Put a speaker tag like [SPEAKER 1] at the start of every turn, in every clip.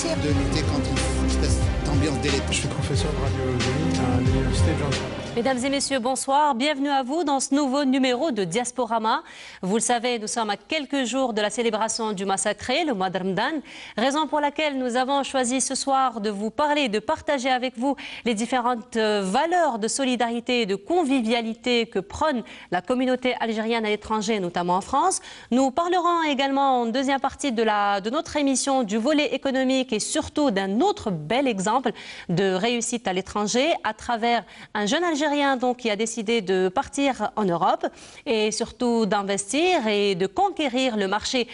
[SPEAKER 1] nécessaire de lutter contre une espèce d'ambiance délétère.
[SPEAKER 2] Je suis professeur de radiologie à l'université de Johns Hopkins.
[SPEAKER 3] Mesdames et messieurs, bonsoir. Bienvenue à vous dans ce nouveau numéro de Diasporama. Vous le savez, nous sommes à quelques jours de la célébration du mois sacré, le mois de Ramadan. Raison pour laquelle nous avons choisi ce soir de vous parler, de partager avec vous les différentes valeurs de solidarité et de convivialité que prône la communauté algérienne à l'étranger, notamment en France. Nous parlerons également en deuxième partie de notre émission du volet économique et surtout d'un autre bel exemple de réussite à l'étranger à travers un jeune Algérien donc, qui a décidé de partir en Europe et surtout d'investir et de conquérir le marché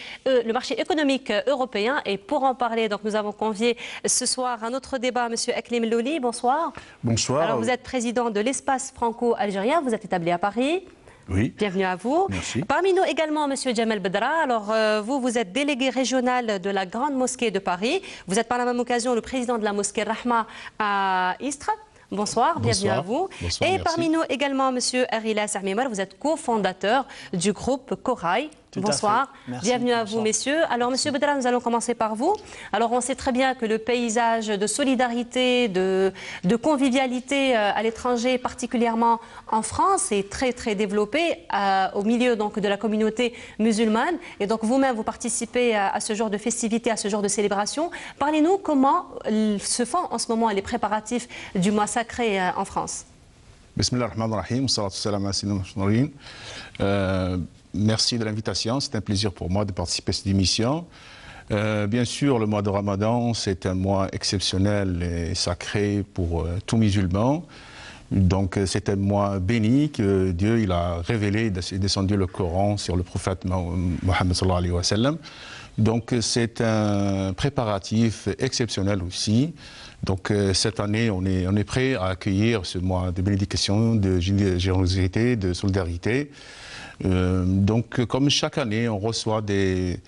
[SPEAKER 3] économique européen. Et pour en parler, donc, nous avons convié ce soir à notre débat M. Eklim Louli. Bonsoir.
[SPEAKER 4] Bonsoir.
[SPEAKER 3] Alors, vous êtes président de l'espace franco-algérien, vous êtes établi à Paris.
[SPEAKER 4] Oui.
[SPEAKER 3] Bienvenue à vous.
[SPEAKER 4] Merci.
[SPEAKER 3] Parmi nous également, M. Djamel Bedra. Alors, vous êtes délégué régional de la Grande Mosquée de Paris. Vous êtes par la même occasion le président de la mosquée Rahma à Istres. Bonsoir, bienvenue à vous.
[SPEAKER 4] Bonsoir,
[SPEAKER 3] et
[SPEAKER 4] merci.
[SPEAKER 3] Parmi nous également, M. Arilas Ahmimar, vous êtes cofondateur du groupe Corail. Bonsoir, bienvenue à vous, messieurs. Alors, M. Bedra, nous allons commencer par vous. Alors, on sait très bien que le paysage de solidarité, de convivialité à l'étranger, particulièrement en France, est très, très développé au milieu donc, de la communauté musulmane. Et donc, vous-même, vous participez à ce genre de festivités, à ce genre de célébration. Parlez-nous comment se font en ce moment les préparatifs du mois sacré en France.
[SPEAKER 4] Bismillah ar-Rahman ar-Rahim, salatu salam ala sayyidina Muhammadin. Merci de l'invitation, c'est un plaisir pour moi de participer à cette émission. Bien sûr, le mois de Ramadan, c'est un mois exceptionnel et sacré pour tout musulman. Donc c'est un mois béni que Dieu il a révélé, il a descendu le Coran sur le prophète Mohammed sallallahu alayhi wa sallam. Donc c'est un préparatif exceptionnel aussi. Donc cette année, on est prêt à accueillir ce mois de bénédiction, de générosité, de solidarité. Donc, comme chaque année, on reçoit des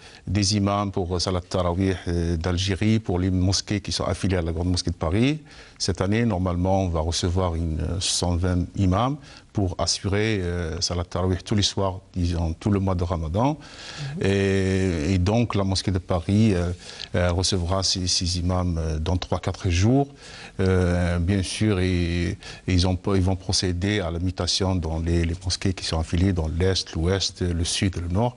[SPEAKER 4] imams pour Salat Tarawih d'Algérie, pour les mosquées qui sont affiliées à la Grande Mosquée de Paris. Cette année, normalement, on va recevoir 120 imams pour assurer Salat Tarawih tous les soirs, disons, tout le mois de Ramadan. Et donc, la Mosquée de Paris recevra ces imams dans 3-4 jours. Bien sûr, ils vont procéder à la mutation dans les mosquées qui sont affiliées dans l'Est, l'Ouest, le Sud et le Nord.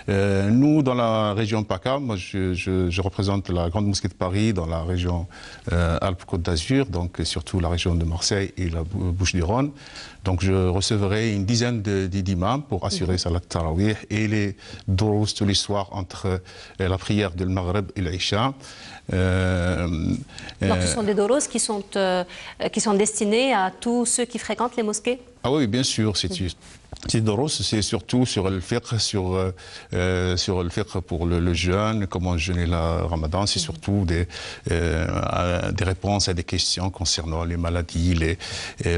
[SPEAKER 4] Nous, dans la région PACA, moi je représente la Grande Mosquée de Paris dans la région Alpes-Côte d'Azur, donc surtout la région de Marseille et la Bouches-du-Rhône. Donc je recevrai une dizaine d'imams pour assurer Salat Tarawih et les Durous tous les soirs entre la prière de Maghreb et l'Isha.
[SPEAKER 3] Donc ce sont des Durous qui sont destinés à tous ceux qui fréquentent les mosquées?
[SPEAKER 4] Ah oui, bien sûr, c'est Durous, c'est surtout sur le fiqh, sur le fiqh pour le jeûne, comment jeûner le Ramadan, c'est surtout des réponses à des questions concernant les maladies,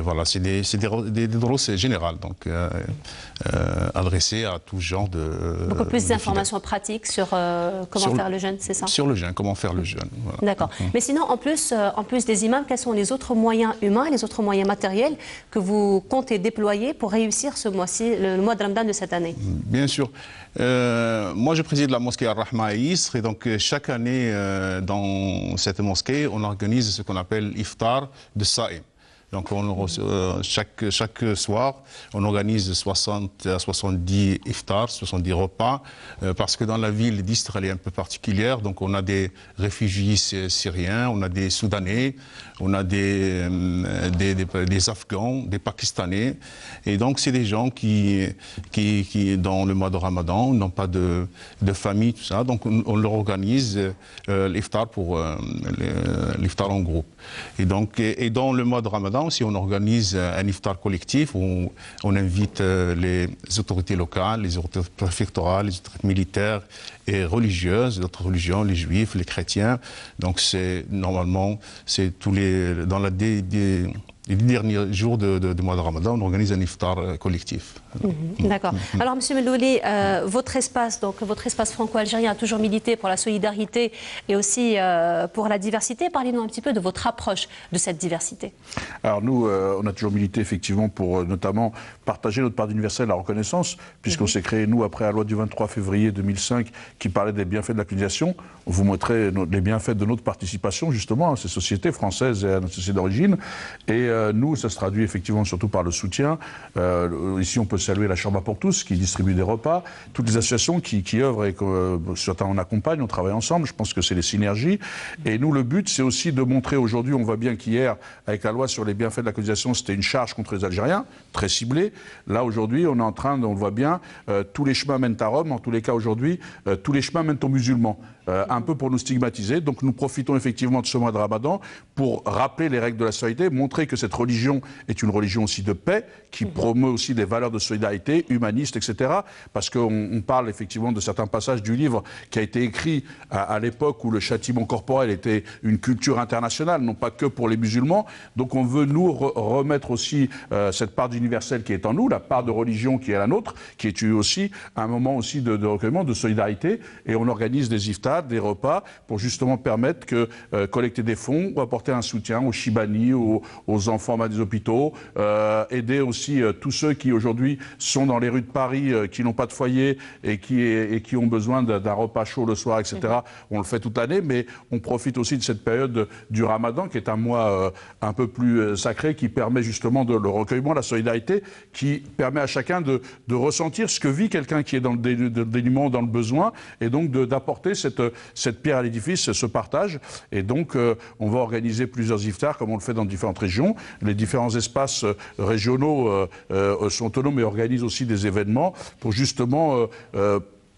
[SPEAKER 4] voilà, c'est des Durous générales, donc adressés à tout genre de...
[SPEAKER 3] Beaucoup plus d'informations pratiques sur comment faire le jeûne, c'est ça? Sur
[SPEAKER 4] le jeûne, comment faire le jeûne. Voilà.
[SPEAKER 3] D'accord. Mais sinon, en plus des imams, quels sont les autres moyens humains, les autres moyens matériels que vous comptez déployer pour réussir ce mois-ci, le mois de Ramadan de cette année? Bien
[SPEAKER 4] sûr. Moi, je préside la mosquée Ar-Rahma à Istres et donc chaque année dans cette mosquée, on organise ce qu'on appelle l'iftar de Saïm. Donc chaque soir, on organise 60 à 70 iftars, 70 repas, parce que dans la ville d'Istres, elle est un peu particulière. Donc on a des réfugiés syriens, on a des Soudanais, on a des Afghans, des Pakistanais. Et donc c'est des gens qui, dans le mois de Ramadan, n'ont pas de famille, tout ça. Donc on leur organise l'iftar pour l'iftar en groupe. Et dans le mois de Ramadan, si on organise un iftar collectif où on invite les autorités locales, les autorités préfectorales, les autorités militaires et religieuses, d'autres religions, les juifs, les chrétiens. Donc normalement, c'est tous les dans la les 10 derniers jours du mois de Ramadan, on organise un iftar collectif.
[SPEAKER 3] D'accord. Alors, M. Mellouli, votre espace franco-algérien a toujours milité pour la solidarité et aussi pour la diversité. Parlez-nous un petit peu de votre approche de cette diversité.
[SPEAKER 5] Alors nous, on a toujours milité effectivement pour notamment partager notre part universelle, la reconnaissance, puisqu'on s'est créé, nous, après la loi du 23 février 2005 qui parlait des bienfaits de la colonisation. On vous montrait les bienfaits de notre participation justement à ces sociétés françaises et à notre société d'origine. Et nous, ça se traduit effectivement surtout par le soutien. Ici, on peut saluer la Chambre pour tous qui distribue des repas, toutes les associations qui œuvrent et que certains on accompagne, on travaille ensemble. Je pense que c'est les synergies. Et nous, le but, c'est aussi de montrer aujourd'hui, on voit bien qu'hier, avec la loi sur les bienfaits de la colonisation, c'était une charge contre les Algériens, très ciblée. Là, aujourd'hui, on est en train, on le voit bien, tous les chemins mènent à Rome. En tous les cas, aujourd'hui, tous les chemins mènent aux musulmans. Un peu pour nous stigmatiser. Donc nous profitons effectivement de ce mois de Ramadan pour rappeler les règles de la solidarité, montrer que cette religion est une religion aussi de paix, qui promeut aussi des valeurs de solidarité, humanistes, etc. Parce qu'on parle effectivement de certains passages du livre qui a été écrit à l'époque où le châtiment corporel était une culture internationale, non pas que pour les musulmans. Donc on veut nous remettre aussi cette part d'universel qui est en nous, la part de religion qui est la nôtre, qui est aussi un moment aussi de recueillement, de solidarité. Et on organise des iftars, des repas, pour justement permettre que collecter des fonds ou apporter un soutien aux Chibani, aux enfants des hôpitaux, aider aussi tous ceux qui aujourd'hui sont dans les rues de Paris, qui n'ont pas de foyer et qui ont besoin d'un repas chaud le soir, etc. On le fait toute l'année, mais on profite aussi de cette période du Ramadan, qui est un mois un peu plus sacré, qui permet justement le recueillement, la solidarité, qui permet à chacun de ressentir ce que vit quelqu'un qui est dans le dénuement, dans le besoin, et donc d'apporter cette pierre à l'édifice, ce partage. Et donc, on va organiser plusieurs iftars, comme on le fait dans différentes régions. Les différents espaces régionaux sont autonomes et organisent aussi des événements pour justement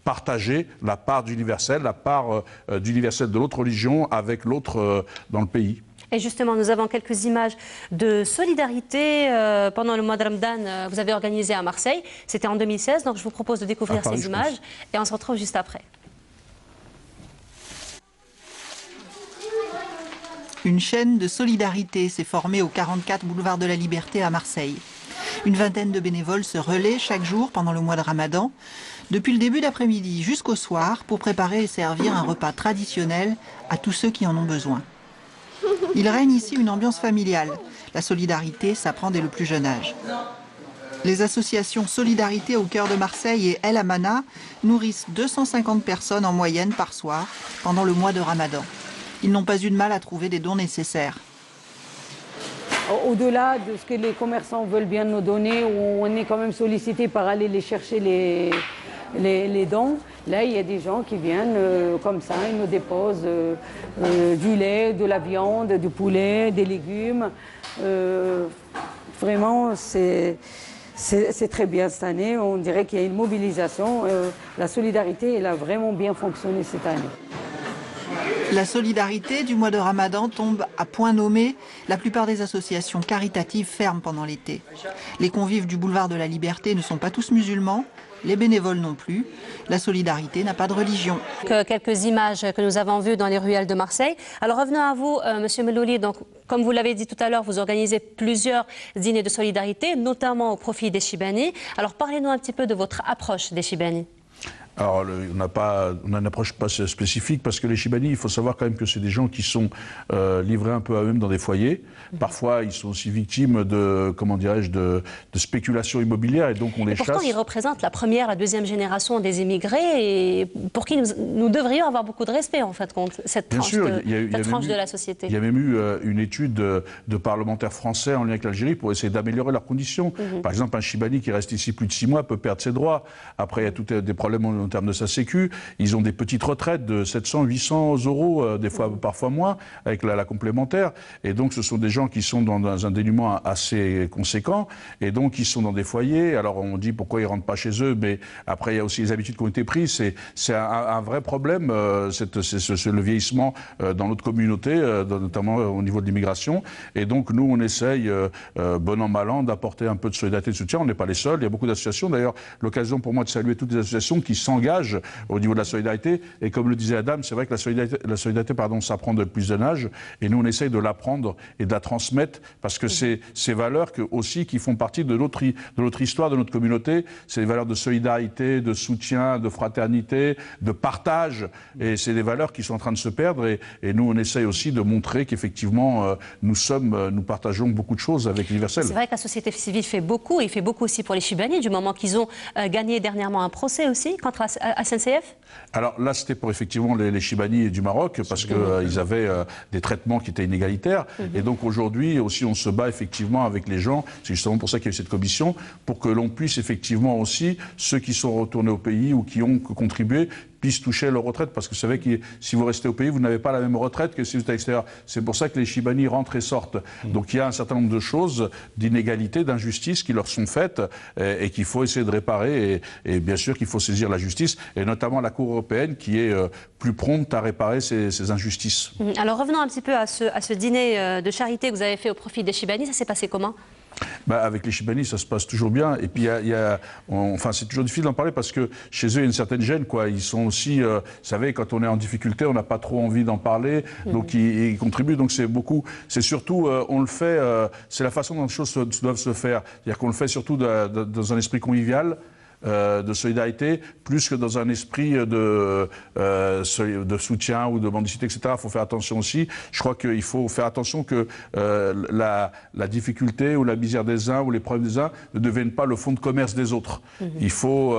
[SPEAKER 5] partager la part d'universel, la part d'universel de l'autre religion avec l'autre dans le pays.
[SPEAKER 3] Et justement, nous avons quelques images de solidarité pendant le mois de Ramadan. Vous avez organisé à Marseille, c'était en 2016, donc je vous propose de découvrir ces images et on se retrouve juste après.
[SPEAKER 6] Une chaîne de solidarité s'est formée au 44 boulevard de la Liberté à Marseille. Une vingtaine de bénévoles se relaient chaque jour pendant le mois de Ramadan, depuis le début d'après-midi jusqu'au soir, pour préparer et servir un repas traditionnel à tous ceux qui en ont besoin. Il règne ici une ambiance familiale. La solidarité s'apprend dès le plus jeune âge. Les associations Solidarité au cœur de Marseille et El Amana nourrissent 250 personnes en moyenne par soir pendant le mois de Ramadan. Ils n'ont pas eu de mal à trouver des dons nécessaires.
[SPEAKER 7] Au-delà de ce que les commerçants veulent bien nous donner, on est quand même sollicité par aller les chercher les dons. Là, il y a des gens qui viennent comme ça, ils nous déposent du lait, de la viande, du poulet, des légumes. Vraiment, c'est très bien cette année. On dirait qu'il y a une mobilisation. La solidarité, elle a vraiment bien fonctionné cette année.
[SPEAKER 6] La solidarité du mois de Ramadan tombe à point nommé. La plupart des associations caritatives ferment pendant l'été. Les convives du boulevard de la Liberté ne sont pas tous musulmans, les bénévoles non plus. La solidarité n'a pas de religion.
[SPEAKER 3] Quelques images que nous avons vues dans les ruelles de Marseille. Alors revenons à vous, Monsieur Mellouli. Donc, comme vous l'avez dit tout à l'heure, vous organisez plusieurs dîners de solidarité, notamment au profit des Chibani. Alors parlez-nous un petit peu de votre approche des Chibani.
[SPEAKER 5] Alors, on a une approche pas spécifique parce que les Chibani, il faut savoir quand même que c'est des gens qui sont livrés un peu à eux-mêmes dans des foyers. Parfois, ils sont aussi victimes de, comment dirais-je, de spéculation immobilière et donc on les chasse.
[SPEAKER 3] Pourtant, ils représentent la première, la deuxième génération des émigrés et pour qui nous devrions avoir beaucoup de respect en fait contre cette tranche, de la société.
[SPEAKER 5] Il y a même eu une étude de parlementaires français en lien avec l'Algérie pour essayer d'améliorer leurs conditions. Par exemple, un Chibani qui reste ici plus de 6 mois peut perdre ses droits. Après, il y a tous des problèmes en termes de sa sécu. Ils ont des petites retraites de 700, 800 euros, des fois, parfois moins, avec la complémentaire. Et donc, ce sont des gens qui sont dans un dénuement assez conséquent. Et donc, ils sont dans des foyers. Alors, on dit pourquoi ils rentrent pas chez eux. Mais après, il y a aussi les habitudes qui ont été prises. C'est un vrai problème, le vieillissement dans notre communauté, notamment au niveau de l'immigration. Et donc, nous, on essaye, bon an, mal an, d'apporter un peu de solidarité et de soutien. On n'est pas les seuls. Il y a beaucoup d'associations. D'ailleurs, l'occasion pour moi de saluer toutes les associations qui, sans s'engage au niveau de la solidarité. Et comme le disait Adam, c'est vrai que la solidarité s'apprend de plus jeune âge. Et nous, on essaye de l'apprendre et de la transmettre parce que c'est ces valeurs aussi qui font partie de notre histoire, de notre communauté. C'est des valeurs de solidarité, de soutien, de fraternité, de partage. Et c'est des valeurs qui sont en train de se perdre. Et nous, on essaye aussi de montrer qu'effectivement, nous partageons beaucoup de choses avec l'Universel.
[SPEAKER 3] C'est vrai que la société civile fait beaucoup. Il fait beaucoup aussi pour les Chibani, du moment qu'ils ont gagné dernièrement un procès aussi contre la SNCF.
[SPEAKER 5] Alors là, c'était pour effectivement les Chibani du Maroc, parce qu'ils avaient des traitements qui étaient inégalitaires. Et donc aujourd'hui, aussi, on se bat effectivement avec les gens. C'est justement pour ça qu'il y a eu cette commission, pour que l'on puisse effectivement aussi, ceux qui sont retournés au pays ou qui ont contribué, puissent toucher leur retraite, parce que vous savez que si vous restez au pays, vous n'avez pas la même retraite que si vous êtes à l'extérieur. C'est pour ça que les Chibani rentrent et sortent. Donc il y a un certain nombre de choses, d'inégalités, d'injustices qui leur sont faites et qu'il faut essayer de réparer. Et bien sûr qu'il faut saisir la justice, et notamment la Cour européenne qui est plus prompte à réparer ces injustices.
[SPEAKER 3] Alors revenons un petit peu à ce dîner de charité que vous avez fait au profit des Chibani. Ça s'est passé comment ?
[SPEAKER 5] Avec les Chibani, ça se passe toujours bien. Et puis, c'est toujours difficile d'en parler parce que chez eux, il y a une certaine gêne, quoi. Ils sont aussi, vous savez, quand on est en difficulté, on n'a pas trop envie d'en parler. Donc, ils contribuent. Donc, c'est surtout, on le fait, c'est la façon dont les choses doivent se faire. C'est-à-dire qu'on le fait surtout dans un esprit convivial, de solidarité, plus que dans un esprit de soutien ou de mendicité, etc. Il faut faire attention aussi. Je crois qu'il faut faire attention que la difficulté ou la misère des uns ou les problèmes des uns ne deviennent pas le fonds de commerce des autres. Il faut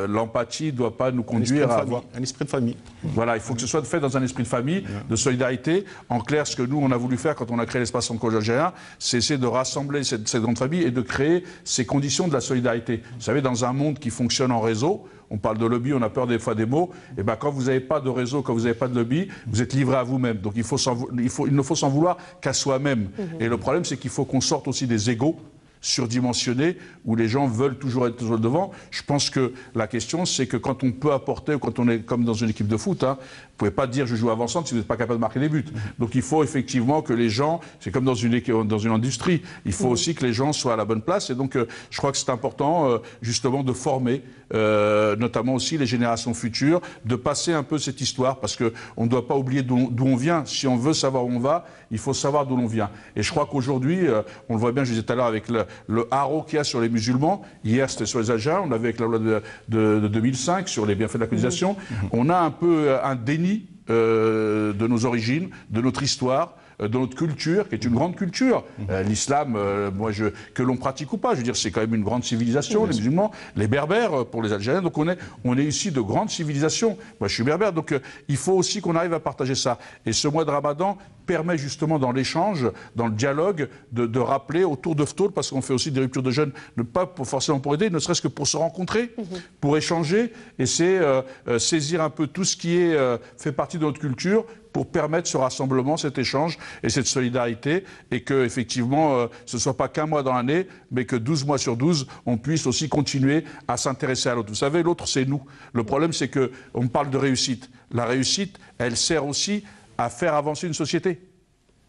[SPEAKER 5] l'empathie ne doit pas nous conduire à avoir
[SPEAKER 4] un esprit de famille.
[SPEAKER 5] Voilà, il faut que ce soit fait dans un esprit de famille, de solidarité. En clair, ce que nous on a voulu faire quand on a créé l'espace franco-algérien, c'est essayer de rassembler cette grande famille et de créer ces conditions de la solidarité. Vous savez, dans un monde qui fonctionne en réseau, on parle de lobby, on a peur des fois des mots, et quand vous n'avez pas de réseau, quand vous n'avez pas de lobby, vous êtes livré à vous-même. Donc il ne faut s'en vouloir qu'à soi-même. Et le problème, c'est qu'il faut qu'on sorte aussi des égos surdimensionnés où les gens veulent toujours être toujours devant. Je pense que la question, c'est que quand on peut apporter, quand on est comme dans une équipe de foot, vous ne pouvez pas dire je joue avant-centre si vous n'êtes pas capable de marquer des buts. Donc il faut effectivement que les gens, c'est comme dans une industrie, il faut aussi que les gens soient à la bonne place. Et donc je crois que c'est important justement de former notamment aussi les générations futures, de passer un peu cette histoire, parce qu'on ne doit pas oublier d'où on vient. Si on veut savoir où on va, il faut savoir d'où l'on vient. Et je crois qu'aujourd'hui, on le voit bien, je disais tout à l'heure, avec le haro qu'il y a sur les musulmans. Hier, c'était sur les Algériens, on l'avait avec la loi de 2005 sur les bienfaits de la colonisation. On a un peu un déni de nos origines, de notre histoire, de notre culture, qui est une grande culture. L'islam, que l'on pratique ou pas, je veux dire, c'est quand même une grande civilisation, les musulmans, les berbères pour les Algériens. Donc on est ici de grandes civilisations. Moi, je suis berbère, donc il faut aussi qu'on arrive à partager ça. Et ce mois de Ramadan permet justement dans l'échange, dans le dialogue, de rappeler autour de Ftoul, parce qu'on fait aussi des ruptures de jeûne, pas forcément pour aider, ne serait-ce que pour se rencontrer, pour échanger, et c'est saisir un peu tout ce qui fait partie de notre culture, pour permettre ce rassemblement, cet échange et cette solidarité, et que effectivement ce ne soit pas qu'un mois dans l'année, mais que 12 mois sur 12, on puisse aussi continuer à s'intéresser à l'autre. Vous savez, l'autre, c'est nous. Le problème, c'est qu'on parle de réussite. La réussite, elle sert aussi à faire avancer une société.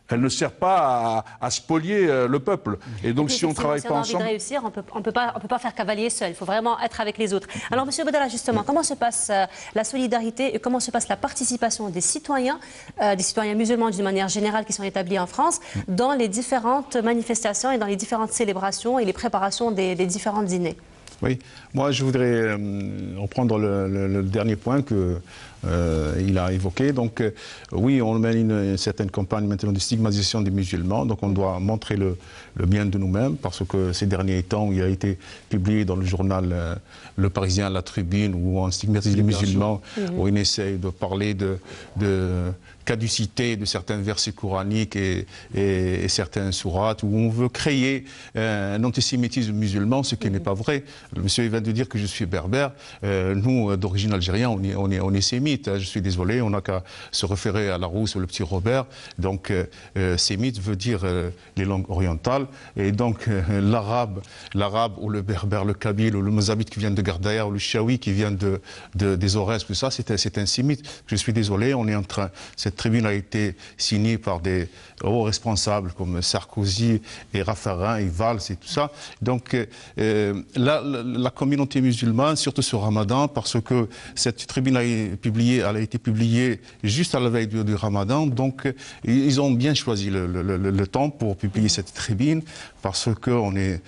[SPEAKER 5] Elle ne sert pas à spolier le peuple. Et donc, si on ne travaille pas ensemble...
[SPEAKER 3] Si on a envie de réussir, on ne peut pas faire cavalier seul. Il faut vraiment être avec les autres. Alors, M. Boudala, justement, comment se passe la solidarité et comment se passe la participation des citoyens musulmans d'une manière générale qui sont établis en France, dans les différentes manifestations et dans les différentes célébrations et les préparations des différents dîners?
[SPEAKER 4] Oui, moi je voudrais reprendre le dernier point qu'il a évoqué. Donc oui, on mène une certaine campagne maintenant de stigmatisation des musulmans, donc on doit montrer le bien de nous-mêmes, parce que ces derniers temps, il a été publié dans le journal Le Parisien, La Tribune, où on stigmatise les musulmans, où on essaye de parler de caducité de certains versets coraniques et certains sourates, où on veut créer un antisémitisme musulman, ce qui n'est pas vrai. Le monsieur vient de dire que je suis berbère. Nous, d'origine algérienne, on est sémites. mythes, hein, je suis désolé, on n'a qu'à se référer à Larousse ou le petit Robert. Donc, sémite veut dire les langues orientales. Et donc, l'arabe ou le berbère, le kabyle ou le mozabite qui vient de Gardaïa ou le chiaoui qui vient des Aurès, tout ça, c'est un sémite. Je suis désolé, on est en train. Cette tribune a été signée par des hauts responsables comme Sarkozy et Raffarin et Valls et tout ça. Donc, la communauté musulmane, surtout sur Ramadan, parce que cette tribune elle a été publiée juste à la veille du Ramadan, donc ils ont bien choisi le temps pour publier cette tribune, parce qu'on est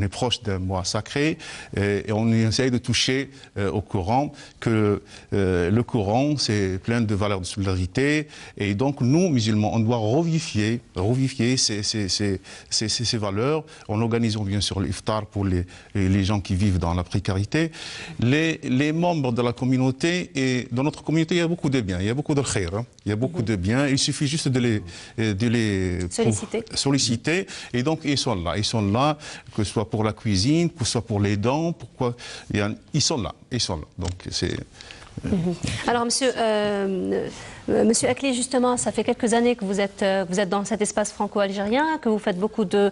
[SPEAKER 4] proche d'un mois sacré et on essaye de toucher au Coran, que le Coran c'est plein de valeurs de solidarité, et donc nous musulmans on doit revivifier ces valeurs en organisant bien sûr l'iftar pour les gens qui vivent dans la précarité. Les membres de la communauté, et dans notre communauté il y a beaucoup de biens, il y a beaucoup de khayr, hein, il y a beaucoup de biens, il suffit juste de les solliciter, et donc ils sont là, que ce soit pour la cuisine, que ce soit pour les dents, ils sont là, donc c'est...
[SPEAKER 3] Alors, monsieur Akli, justement, ça fait quelques années que vous êtes dans cet espace franco-algérien, que vous faites beaucoup de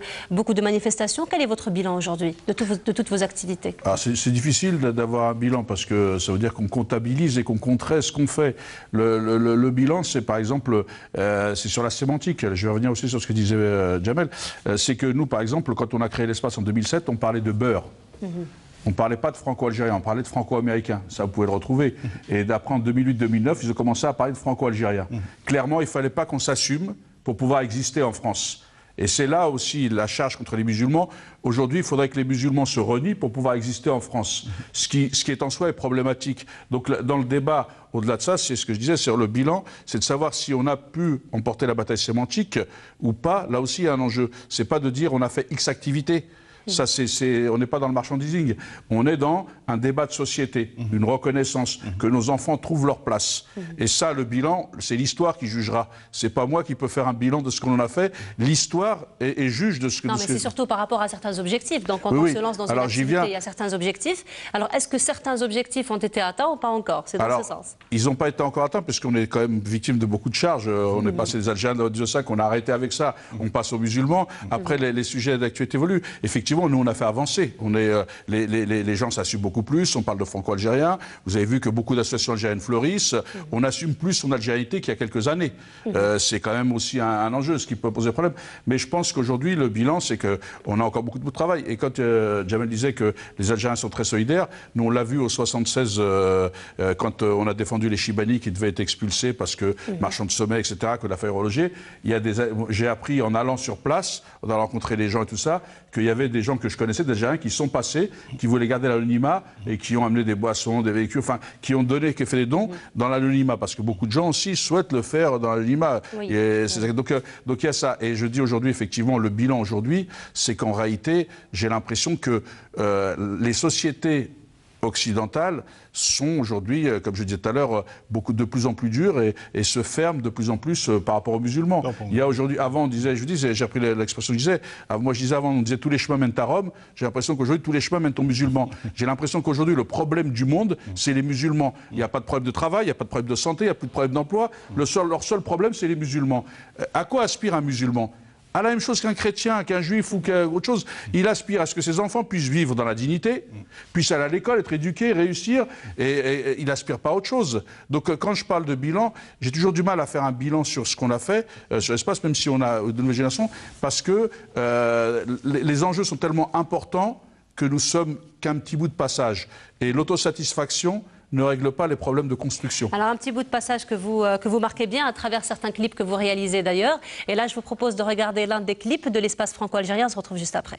[SPEAKER 3] manifestations. Quel est votre bilan aujourd'hui de toutes vos activités?
[SPEAKER 5] C'est difficile d'avoir un bilan parce que ça veut dire qu'on comptabilise et qu'on compterait ce qu'on fait. Le bilan, c'est par exemple, c'est sur la sémantique. Je vais revenir aussi sur ce que disait Jamel. C'est que nous, par exemple, quand on a créé l'espace en 2007, on parlait de beurre. On ne parlait pas de franco-algérien, on parlait de franco-américain. Ça, vous pouvez le retrouver. Et d'après en 2008-2009, ils ont commencé à parler de franco-algérien. Clairement, il ne fallait pas qu'on s'assume pour pouvoir exister en France. Et c'est là aussi la charge contre les musulmans. Aujourd'hui, il faudrait que les musulmans se renient pour pouvoir exister en France. Ce qui est en soi est problématique. Donc dans le débat, au-delà de ça, c'est ce que je disais sur le bilan, c'est de savoir si on a pu emporter la bataille sémantique ou pas. Là aussi, il y a un enjeu. C'est pas de dire on a fait X activité. Ça, on n'est pas dans le marchandising. On est dans un débat de société, une reconnaissance, que nos enfants trouvent leur place. Et ça, le bilan, c'est l'histoire qui jugera. C'est pas moi qui peux faire un bilan de ce qu'on a fait. L'histoire est juge de ce que...
[SPEAKER 3] Non, mais c'est surtout par rapport à certains objectifs. Donc, quand on se lance dans une activité, il y a certains objectifs. Alors, est-ce que certains objectifs ont été atteints ou pas encore? C'est dans ce sens.
[SPEAKER 5] Ils n'ont pas été encore atteints, puisqu'on est quand même victime de beaucoup de charges. On est passé des Algériens de Haute-Zossac, on a arrêté avec ça. On passe aux musulmans. Après, les sujets d'actualité évoluent. Effectivement, nous, on a fait avancer. Les gens s'assument beaucoup plus. On parle de franco-algérien. Vous avez vu que beaucoup d'associations algériennes fleurissent. On assume plus son algérianité qu'il y a quelques années. C'est quand même aussi un enjeu, ce qui peut poser problème. Mais je pense qu'aujourd'hui, le bilan, c'est qu'on a encore beaucoup de travail. Et quand Jamel disait que les Algériens sont très solidaires, nous, on l'a vu au 76, quand on a défendu les Chibani qui devaient être expulsés parce que marchands de sommeil, etc., que la faille relogée. J'ai appris en allant sur place, en allant rencontrer les gens et tout ça, qu'il y avait des gens que je connaissais, des Algériens qui sont passés, qui voulaient garder l'anonymat et qui ont amené des boissons, des véhicules, enfin, qui ont donné, qui ont fait des dons dans l'anonymat, parce que beaucoup de gens aussi souhaitent le faire dans l'anonymat. Donc il y a ça. Et je dis aujourd'hui, effectivement, le bilan aujourd'hui, c'est qu'en réalité, j'ai l'impression que les sociétés occidentales sont aujourd'hui, comme je disais tout à l'heure, de plus en plus dures et se ferment de plus en plus par rapport aux musulmans. Il y a aujourd'hui, avant on disait, j'ai appris l'expression, moi je disais avant on disait tous les chemins mènent à Rome, j'ai l'impression qu'aujourd'hui tous les chemins mènent aux musulmans. J'ai l'impression qu'aujourd'hui le problème du monde, c'est les musulmans. Il n'y a pas de problème de travail, il n'y a pas de problème de santé, il n'y a plus de problème d'emploi. Leur seul problème c'est les musulmans. À quoi aspire un musulman ? À la même chose qu'un chrétien, qu'un juif ou qu'autre chose. Il aspire à ce que ses enfants puissent vivre dans la dignité, puissent aller à l'école, être éduqués, réussir, et il n'aspire pas à autre chose. Donc quand je parle de bilan, j'ai toujours du mal à faire un bilan sur ce qu'on a fait, sur l'espace, même si on a de nouvelles générations, parce que les enjeux sont tellement importants que nous sommes qu'un petit bout de passage. Et l'autosatisfaction ne règle pas les problèmes de construction.
[SPEAKER 3] Alors un petit bout de passage que vous marquez bien à travers certains clips que vous réalisez d'ailleurs. Et là, je vous propose de regarder l'un des clips de l'espace franco-algérien. On se retrouve juste après.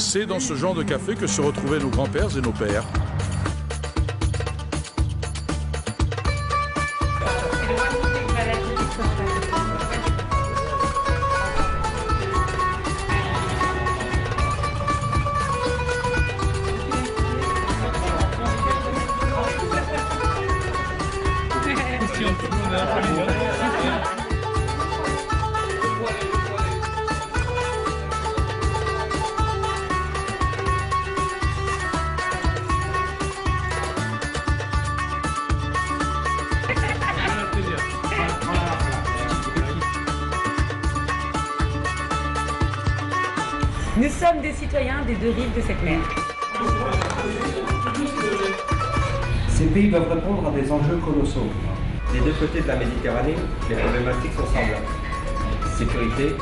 [SPEAKER 5] C'est dans ce genre de café que se retrouvaient nos grands-pères et nos pères.
[SPEAKER 8] Nous sommes des citoyens des deux rives de cette mer.
[SPEAKER 9] Ces pays doivent répondre à des enjeux colossaux.
[SPEAKER 10] Des deux côtés de la Méditerranée, les problématiques sont semblables. Sécurité,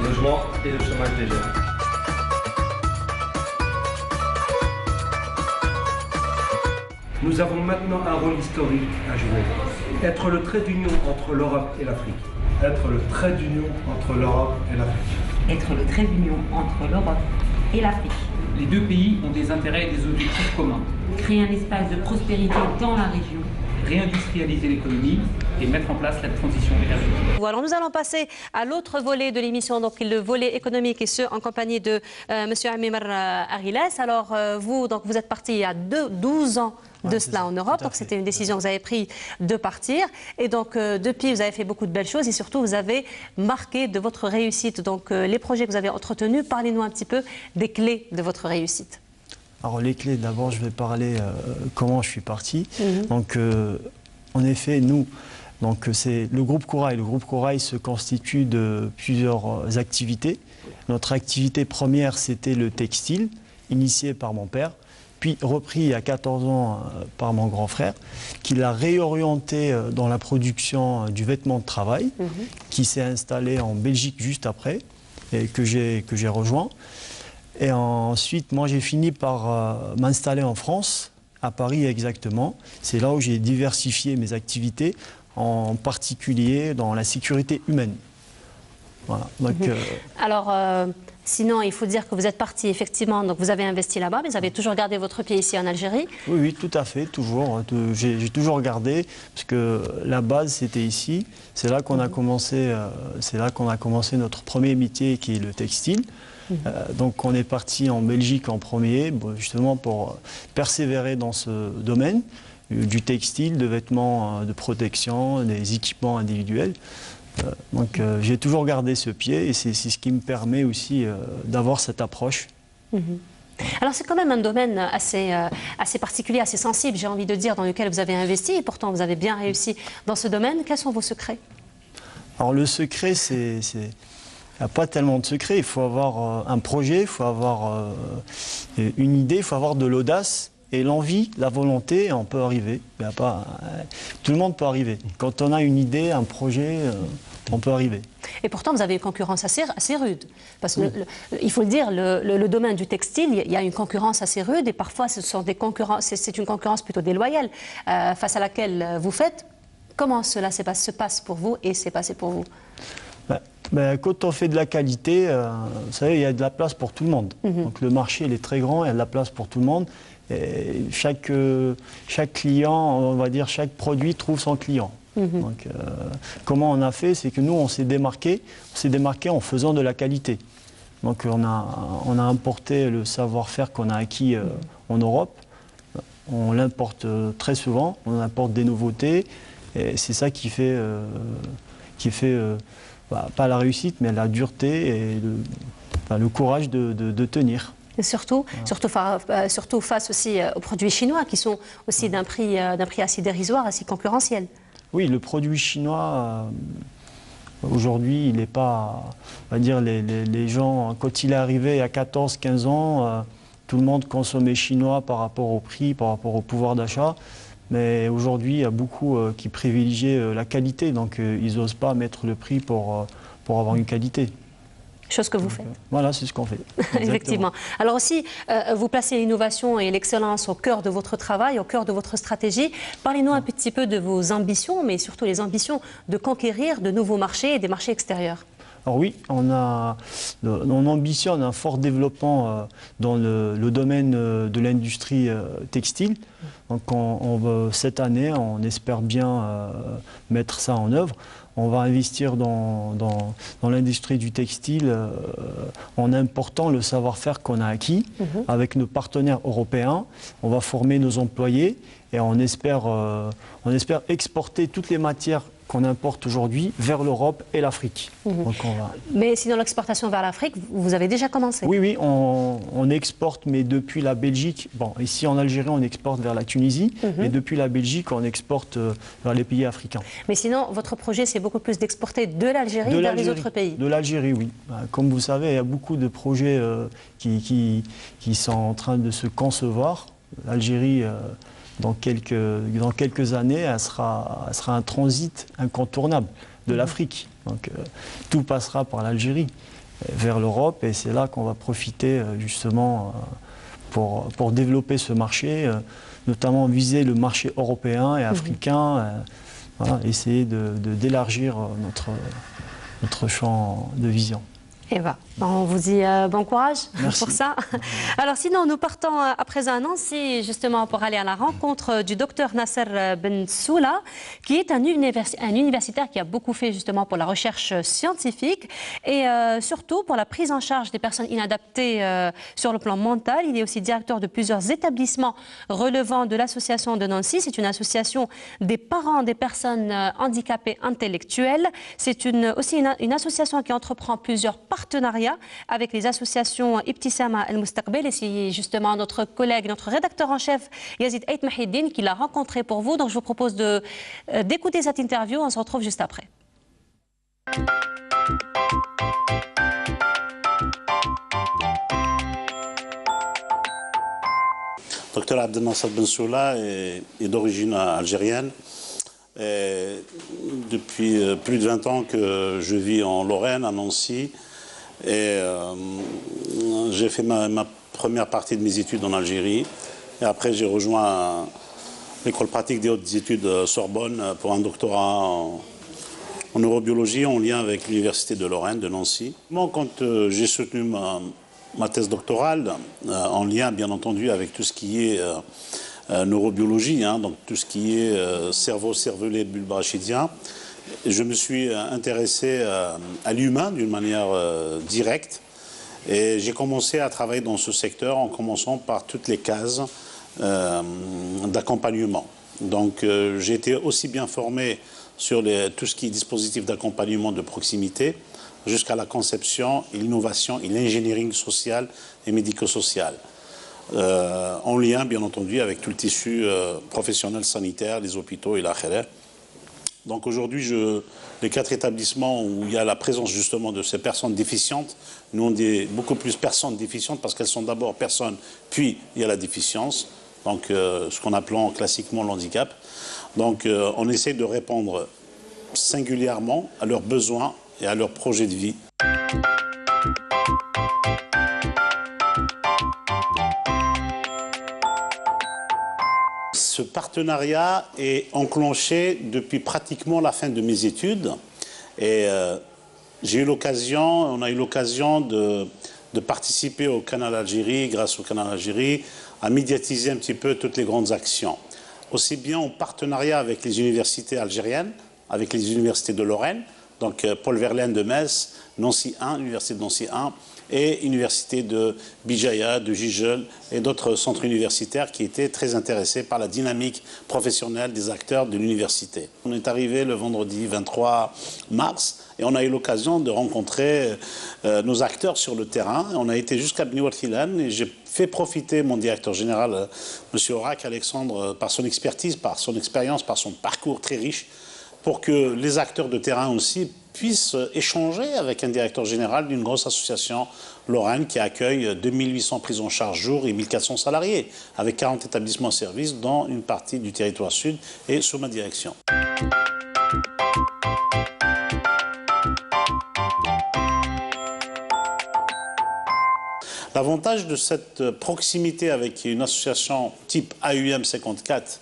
[SPEAKER 10] logement et le chômage des jeunes.
[SPEAKER 9] Nous avons maintenant un rôle historique à jouer. Être le trait d'union entre l'Europe et l'Afrique.
[SPEAKER 2] Être le trait d'union entre l'Europe et l'Afrique.
[SPEAKER 8] Être le trait d'union entre l'Europe et l'Afrique.
[SPEAKER 11] Les deux pays ont des intérêts et des objectifs communs.
[SPEAKER 8] Créer un espace de prospérité dans la région.
[SPEAKER 11] Réindustrialiser l'économie et mettre en place la transition énergétique.
[SPEAKER 3] Voilà, nous allons passer à l'autre volet de l'émission, donc le volet économique, et ce en compagnie de M. Amimar Ariles. Alors vous êtes parti il y a 12 ans de cela en Europe, donc c'était une décision que vous avez prise de partir, et donc depuis vous avez fait beaucoup de belles choses et surtout vous avez marqué de votre réussite. Donc les projets que vous avez entretenus, parlez-nous un petit peu des clés de votre réussite.
[SPEAKER 12] Alors les clés, d'abord je vais parler comment je suis parti. Donc en effet nous, c'est le groupe Corail. Le groupe Corail se constitue de plusieurs activités. Notre activité première c'était le textile, initié par mon père, puis repris il y a 14 ans par mon grand frère, qui l'a réorienté dans la production du vêtement de travail, qui s'est installé en Belgique juste après, et que j'ai rejoint. Et ensuite, moi j'ai fini par m'installer en France, à Paris exactement. C'est là où j'ai diversifié mes activités, en particulier dans la sécurité humaine. Voilà. Donc,
[SPEAKER 3] alors, sinon, il faut dire que vous êtes parti effectivement, donc vous avez investi là-bas, mais vous avez toujours gardé votre pied ici en Algérie?
[SPEAKER 12] Oui, oui, tout à fait, toujours. J'ai toujours gardé, parce que la base c'était ici. C'est là qu'on a commencé, notre premier métier qui est le textile. Donc on est parti en Belgique en premier, justement pour persévérer dans ce domaine du textile, de vêtements de protection, des équipements individuels. Donc j'ai toujours gardé ce pied et c'est ce qui me permet aussi d'avoir cette approche.
[SPEAKER 3] Alors c'est quand même un domaine assez particulier, assez sensible, j'ai envie de dire, dans lequel vous avez investi et pourtant vous avez bien réussi dans ce domaine. Quels sont vos secrets?
[SPEAKER 12] Alors le secret, il n'y a pas tellement de secret. Il faut avoir un projet, il faut avoir une idée, il faut avoir de l'audace et l'envie, la volonté, et on peut arriver. Tout le monde peut arriver. Quand on a une idée, un projet, on peut arriver.
[SPEAKER 3] Et pourtant, vous avez une concurrence assez rude. Parce que, il faut le dire, le domaine du textile, il y a une concurrence assez rude et parfois c'est une concurrence plutôt déloyale face à laquelle vous faites. Comment cela se passe pour vous et s'est passé pour vous?
[SPEAKER 12] Quand on fait de la qualité, vous savez, il y a de la place pour tout le monde. Donc le marché il est très grand, il y a de la place pour tout le monde. Et chaque client, on va dire, chaque produit trouve son client. Donc comment on a fait, c'est que nous, on s'est démarqué en faisant de la qualité. Donc on a importé le savoir-faire qu'on a acquis en Europe. On l'importe très souvent, on importe des nouveautés. Et c'est ça qui fait pas la réussite, mais la dureté et le courage de tenir.
[SPEAKER 3] Et surtout face aussi aux produits chinois qui sont aussi d'un prix assez dérisoire, assez concurrentiel.
[SPEAKER 12] Oui, le produit chinois, aujourd'hui, il n'est pas... On va dire, les gens, quand il est arrivé il y a 14-15 ans, tout le monde consommait chinois par rapport au prix, par rapport au pouvoir d'achat. Mais aujourd'hui, il y a beaucoup qui privilégient la qualité, donc ils n'osent pas mettre le prix pour avoir une qualité.
[SPEAKER 3] Chose que vous faites.
[SPEAKER 12] Voilà, c'est ce qu'on fait.
[SPEAKER 3] Effectivement. Alors aussi, vous placez l'innovation et l'excellence au cœur de votre travail, au cœur de votre stratégie. Parlez-nous un petit peu de vos ambitions, mais surtout les ambitions de conquérir de nouveaux marchés et des marchés extérieurs.
[SPEAKER 12] Alors oui, on ambitionne un fort développement dans le domaine de l'industrie textile. Donc cette année, on espère bien mettre ça en œuvre. On va investir dans l'industrie du textile en important le savoir-faire qu'on a acquis avec nos partenaires européens. On va former nos employés et on espère exporter toutes les matières qu'on importe aujourd'hui vers l'Europe et l'Afrique.
[SPEAKER 3] Mais sinon, l'exportation vers l'Afrique, vous avez déjà commencé?
[SPEAKER 12] Oui, on exporte, mais depuis la Belgique. Bon, ici en Algérie, on exporte vers la Tunisie, mais depuis la Belgique, on exporte vers les pays africains.
[SPEAKER 3] Mais sinon, votre projet, c'est beaucoup plus d'exporter de l'Algérie vers les autres pays?
[SPEAKER 12] De l'Algérie, oui. Comme vous savez, il y a beaucoup de projets qui sont en train de se concevoir. L'Algérie... Dans quelques années, elle sera un transit incontournable de l'Afrique. Donc tout passera par l'Algérie vers l'Europe et c'est là qu'on va profiter justement pour développer ce marché, notamment viser le marché européen et africain, essayer d'élargir notre champ de vision.
[SPEAKER 3] Eva, on vous dit bon courage
[SPEAKER 12] Merci.
[SPEAKER 3] Pour ça. Alors sinon, nous partons à présent à Nancy, justement pour aller à la rencontre du docteur Nasser Bensoula, qui est un universitaire qui a beaucoup fait justement pour la recherche scientifique et surtout pour la prise en charge des personnes inadaptées sur le plan mental. Il est aussi directeur de plusieurs établissements relevant de l'association de Nancy. C'est une association des parents des personnes handicapées intellectuelles. C'est aussi une association qui entreprend plusieurs partenariat avec les associations Ibtissama El Moustaqbel et c'est justement notre collègue, notre rédacteur en chef Yazid Ait Mahiddin qui l'a rencontré pour vous. Donc je vous propose d'écouter cette interview. On se retrouve juste après.
[SPEAKER 13] Dr Abdel Nasser Bensoula est d'origine algérienne. Et depuis plus de 20 ans que je vis en Lorraine, à Nancy. Et j'ai fait ma première partie de mes études en Algérie. Et après, j'ai rejoint l'école pratique des hautes études Sorbonne pour un doctorat en neurobiologie en lien avec l'université de Lorraine, de Nancy. Moi, quand j'ai soutenu ma thèse doctorale, en lien bien entendu avec tout ce qui est neurobiologie, donc tout ce qui est cerveau, cervelet, bulbe rachidien, je me suis intéressé à l'humain d'une manière directe et j'ai commencé à travailler dans ce secteur en commençant par toutes les cases d'accompagnement. Donc j'ai été aussi bien formé sur tout ce qui est dispositif d'accompagnement de proximité jusqu'à la conception et l'innovation et l'ingénierie sociale et médico-sociale. En lien bien entendu avec tout le tissu professionnel sanitaire, les hôpitaux et l'Akhirat. Donc aujourd'hui, les 4 établissements où il y a la présence justement de ces personnes déficientes, nous on dit beaucoup plus personnes déficientes parce qu'elles sont d'abord personnes, puis il y a la déficience, donc ce qu'on appelle classiquement le handicap. Donc on essaie de répondre singulièrement à leurs besoins et à leurs projets de vie. Ce partenariat est enclenché depuis pratiquement la fin de mes études et on a eu l'occasion de participer au Canal Algérie, grâce au Canal Algérie, à médiatiser un petit peu toutes les grandes actions. Aussi bien en partenariat avec les universités algériennes, avec les universités de Lorraine, donc Paul Verlaine de Metz, Nancy 1, l'université de Nancy 1, et l'université de Bijaya, de Gijel et d'autres centres universitaires qui étaient très intéressés par la dynamique professionnelle des acteurs de l'université. On est arrivé le vendredi 23 mars et on a eu l'occasion de rencontrer nos acteurs sur le terrain. On a été jusqu'à Bni Warthilan et j'ai fait profiter mon directeur général, M. Orak Alexandre, par son expertise, par son expérience, par son parcours très riche, pour que les acteurs de terrain aussi puissent échanger avec un directeur général d'une grosse association lorraine qui accueille 2800 prises en charge jour et 1400 salariés, avec 40 établissements services dans une partie du territoire sud et sous ma direction. L'avantage de cette proximité avec une association type AUM 54,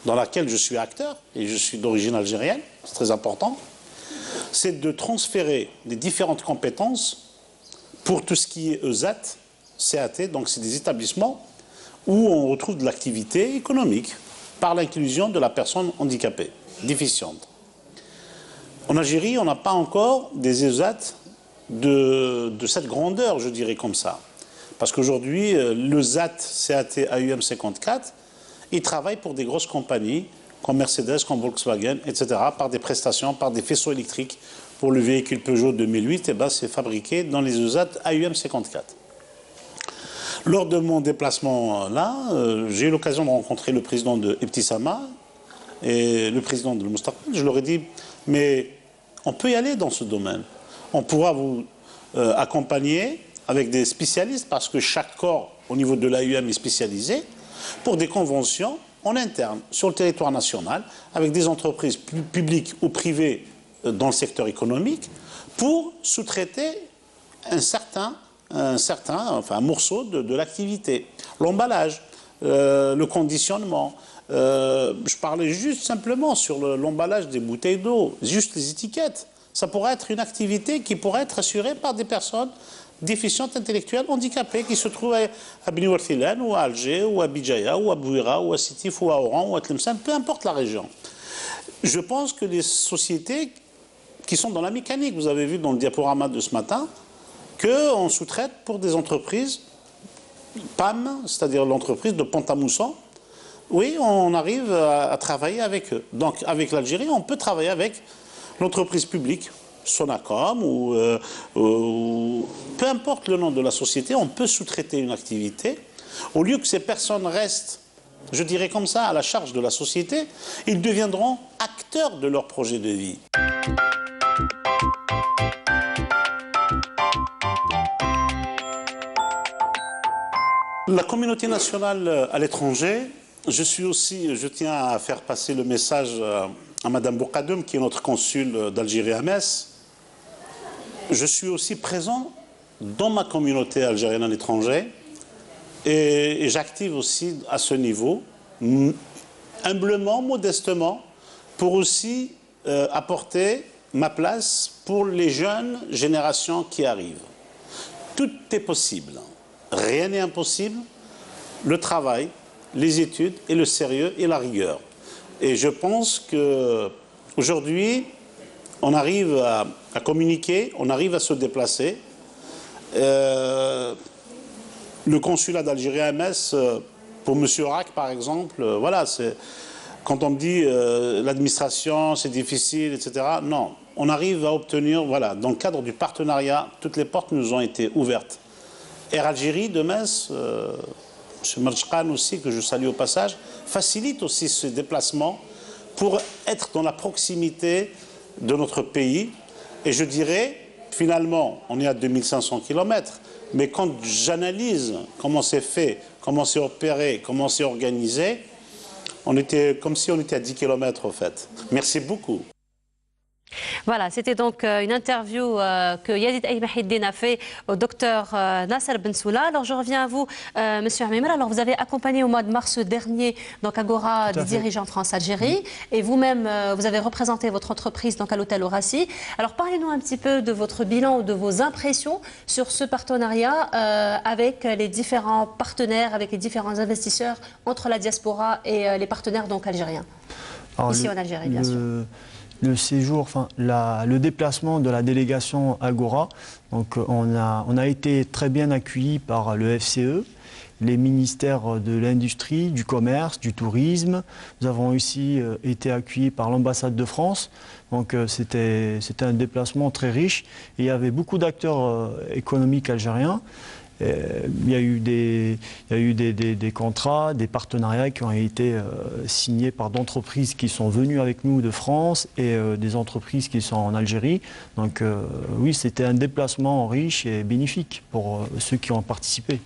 [SPEAKER 13] dans laquelle je suis acteur, et je suis d'origine algérienne, c'est très important, c'est de transférer les différentes compétences pour tout ce qui est ESAT, CAT, donc c'est des établissements où on retrouve de l'activité économique par l'inclusion de la personne handicapée, déficiente. En Algérie, on n'a pas encore des ESAT de cette grandeur, je dirais comme ça. Parce qu'aujourd'hui, le ZAT, CAT, AUM 54, il travaille pour des grosses compagnies comme Mercedes, comme Volkswagen, etc., par des prestations, par des faisceaux électriques. Pour le véhicule Peugeot 2008, c'est fabriqué dans les ESAT AUM 54. Lors de mon déplacement là, j'ai eu l'occasion de rencontrer le président de Ibtissama et le président de Mustaqbal. Je leur ai dit, mais on peut y aller dans ce domaine. On pourra vous accompagner avec des spécialistes, parce que chaque corps au niveau de l'AUM est spécialisé, pour des conventions en interne, sur le territoire national, avec des entreprises publiques ou privées dans le secteur économique, pour sous-traiter un morceau de l'activité. L'emballage, le conditionnement. Je parlais juste simplement sur l'emballage des bouteilles d'eau, juste les étiquettes. Ça pourrait être une activité qui pourrait être assurée par des personnes déficientes intellectuelles handicapées qui se trouvent à Beni Werthilan ou à Alger ou à Bijaya ou à Bouira ou à Sétif ou à Oran ou à Tlemcen, peu importe la région. Je pense que les sociétés qui sont dans la mécanique, vous avez vu dans le diaporama de ce matin, qu'on sous-traite pour des entreprises PAM, c'est-à-dire l'entreprise de Pont-à-Mousson. Oui, on arrive à travailler avec eux. Donc avec l'Algérie, on peut travailler avec l'entreprise publique, Sonacom ou peu importe le nom de la société, on peut sous-traiter une activité. Au lieu que ces personnes restent, je dirais comme ça, à la charge de la société, ils deviendront acteurs de leur projet de vie. La communauté nationale à l'étranger, je tiens à faire passer le message à Madame Boukadoum, qui est notre consul d'Algérie à Metz. Je suis aussi présent dans ma communauté algérienne à l'étranger et j'active aussi à ce niveau, humblement, modestement, pour aussi apporter ma place pour les jeunes générations qui arrivent. Tout est possible, rien n'est impossible, le travail, les études et le sérieux et la rigueur. Et je pense qu'aujourd'hui, on arrive à communiquer, on arrive à se déplacer. Le consulat d'Algérie à Metz, pour M. Orac par exemple, voilà, quand on me dit l'administration c'est difficile, etc. Non, on arrive à obtenir, voilà, dans le cadre du partenariat, toutes les portes nous ont été ouvertes. Air Algérie de Metz, M. Marjkan aussi, que je salue au passage, facilite aussi ce déplacement pour être dans la proximité de notre pays. Et je dirais, finalement, on est à 2500 km, mais quand j'analyse comment c'est fait, comment c'est opéré, comment c'est organisé, on était comme si on était à 10 km au fait. Merci beaucoup.
[SPEAKER 3] Voilà, c'était donc une interview que Yazid Aïmahiddin a fait au docteur Nasser Bensoula. Alors je reviens à vous, Monsieur Hamimra. Alors vous avez accompagné au mois de mars dernier donc Agora des dirigeants France-Algérie et vous-même vous avez représenté votre entreprise donc à l'hôtel Horaci. Alors parlez-nous un petit peu de votre bilan ou de vos impressions sur ce partenariat avec les différents partenaires, avec les différents investisseurs entre la diaspora et les partenaires donc algériens. Alors, ici en Algérie, bien sûr.
[SPEAKER 12] Le séjour, le déplacement de la délégation Agora, donc on a été très bien accueillis par le FCE, les ministères de l'industrie, du commerce, du tourisme. Nous avons aussi été accueillis par l'ambassade de France. Donc c'était un déplacement très riche et il y avait beaucoup d'acteurs économiques algériens. Il y a eu des contrats, des partenariats qui ont été signés par d'entreprises qui sont venues avec nous de France et des entreprises qui sont en Algérie. Donc oui, c'était un déplacement riche et bénéfique pour ceux qui ont participé.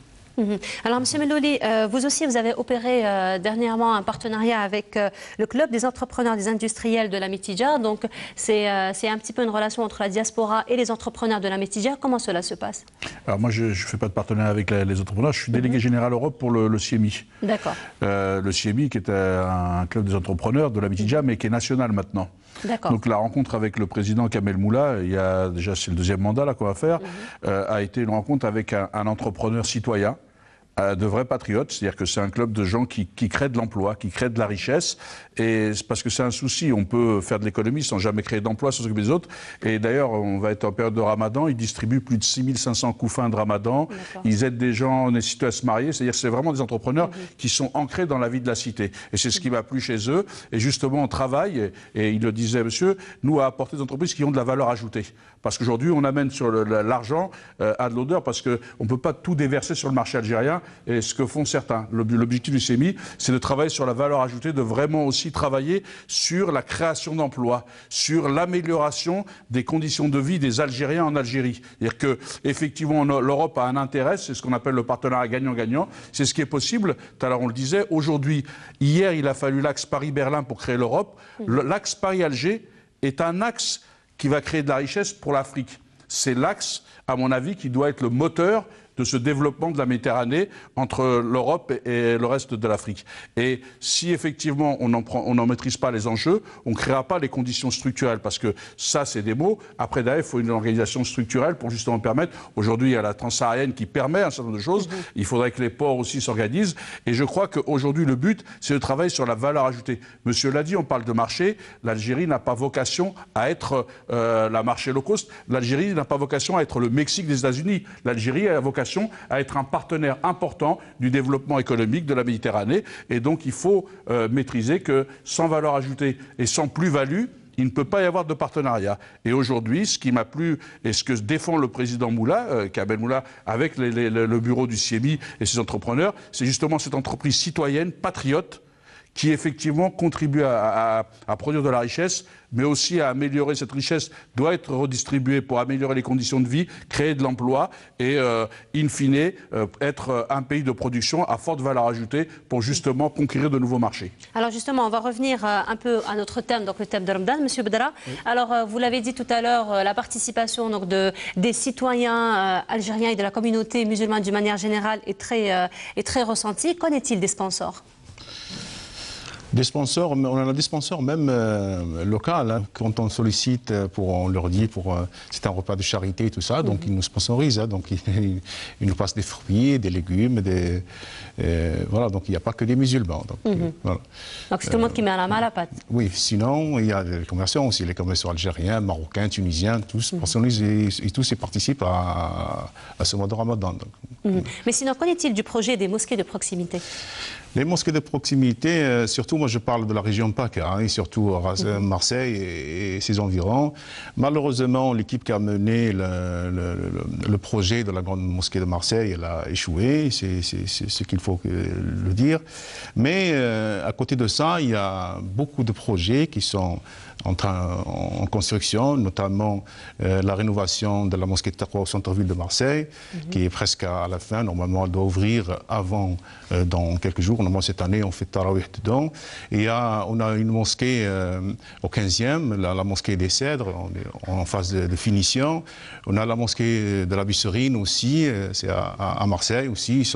[SPEAKER 3] Alors, M. Mellouli, vous aussi, vous avez opéré dernièrement un partenariat avec le club des entrepreneurs, des industriels de la Mitidja. Donc, c'est un petit peu une relation entre la diaspora et les entrepreneurs de la Mitidja. Comment cela se passe?
[SPEAKER 5] Alors moi, je ne fais pas de partenariat avec les entrepreneurs. Je suis délégué général Europe pour le CIEMI. D'accord. Le CIEMI, qui est un club des entrepreneurs de la Mitidja, mais qui est national maintenant. Donc la rencontre avec le président Kamel Moula, il y a déjà, c'est le deuxième mandat là qu'on va faire, a été une rencontre avec un entrepreneur citoyen, de vrais patriotes, c'est-à-dire que c'est un club de gens qui créent de l'emploi, qui créent de la richesse, et c'est parce que c'est un souci, on peut faire de l'économie sans jamais créer d'emploi, sans s'occuper des autres, et d'ailleurs on va être en période de Ramadan, ils distribuent plus de 6500 couffins de Ramadan, ils aident des gens nécessités à se marier, c'est-à-dire que c'est vraiment des entrepreneurs qui sont ancrés dans la vie de la cité, et c'est ce qui m'a plu chez eux, et justement on travaille, et il le disait monsieur, nous à apporter des entreprises qui ont de la valeur ajoutée, parce qu'aujourd'hui on amène sur l'argent à de l'odeur, parce qu'on ne peut pas tout déverser sur le marché algérien, et ce que font certains. L'objectif du CIEMI, c'est de travailler sur la valeur ajoutée, de vraiment aussi travailler sur la création d'emplois, sur l'amélioration des conditions de vie des Algériens en Algérie. C'est-à-dire que, effectivement, l'Europe a un intérêt, c'est ce qu'on appelle le partenariat gagnant-gagnant, c'est ce qui est possible. Tout à l'heure, on le disait, aujourd'hui, hier, il a fallu l'axe Paris-Berlin pour créer l'Europe. L'axe Paris-Alger est un axe qui va créer de la richesse pour l'Afrique. C'est l'axe, à mon avis, qui doit être le moteur de ce développement de la Méditerranée entre l'Europe et le reste de l'Afrique. Et si effectivement on n'en maîtrise pas les enjeux, on ne créera pas les conditions structurelles, parce que ça c'est des mots. Après d'ailleurs, il faut une organisation structurelle pour justement permettre, aujourd'hui il y a la transsaharienne qui permet un certain nombre de choses, il faudrait que les ports aussi s'organisent, et je crois qu'aujourd'hui le but c'est de travailler sur la valeur ajoutée. Monsieur l'a dit, on parle de marché, l'Algérie n'a pas vocation à être la marché low cost, l'Algérie n'a pas vocation à être le Mexique des États-Unis, l'Algérie a vocation à être un partenaire important du développement économique de la Méditerranée. Et donc il faut maîtriser que sans valeur ajoutée et sans plus-value, il ne peut pas y avoir de partenariat. Et aujourd'hui, ce qui m'a plu et ce que défend le président Moula, Kamel Moula, avec le bureau du CIEMI et ses entrepreneurs, c'est justement cette entreprise citoyenne, patriote, qui effectivement contribue à produire de la richesse, mais aussi à améliorer cette richesse, doit être redistribuée pour améliorer les conditions de vie, créer de l'emploi et, in fine, être un pays de production à forte valeur ajoutée pour justement conquérir de nouveaux marchés.
[SPEAKER 3] Alors justement, on va revenir un peu à notre thème, donc le thème de Ramadan, Monsieur Bedra. Oui. Alors, vous l'avez dit tout à l'heure, la participation donc, des citoyens algériens et de la communauté musulmane d'une manière générale est très ressentie. Qu'en est-il des sponsors ?
[SPEAKER 4] Des sponsors, on a des sponsors même locaux. Hein. Quand on sollicite, on leur dit c'est un repas de charité et tout ça, donc ils nous sponsorisent. Hein. Donc ils nous passent des fruits, des légumes, voilà. Donc il n'y a pas que des musulmans. Donc, voilà.
[SPEAKER 3] Donc c'est tout le monde qui met la main à la pâte.
[SPEAKER 4] Oui, sinon il y a les commerçants aussi, les commerçants algériens, marocains, tunisiens, tous sponsorisent et tous ils participent à ce mois de Ramadan. Donc.
[SPEAKER 3] Mais sinon, qu'en est-il du projet des mosquées de proximité ?
[SPEAKER 4] Les mosquées de proximité, surtout moi je parle de la région PACA, hein, et surtout Marseille et ses environs. Malheureusement, l'équipe qui a mené le projet de la grande mosquée de Marseille, elle a échoué, c'est ce qu'il faut le dire. Mais à côté de ça, il y a beaucoup de projets qui sont en construction, notamment la rénovation de la mosquée de Taqwa au centre-ville de Marseille, qui est presque à la fin. Normalement, elle doit ouvrir dans quelques jours. Normalement, cette année, on fait Tarawih dedans. Et on a une mosquée au 15e, la mosquée des Cèdres, en phase de finition. On a la mosquée de la Busserine aussi, c'est à Marseille aussi.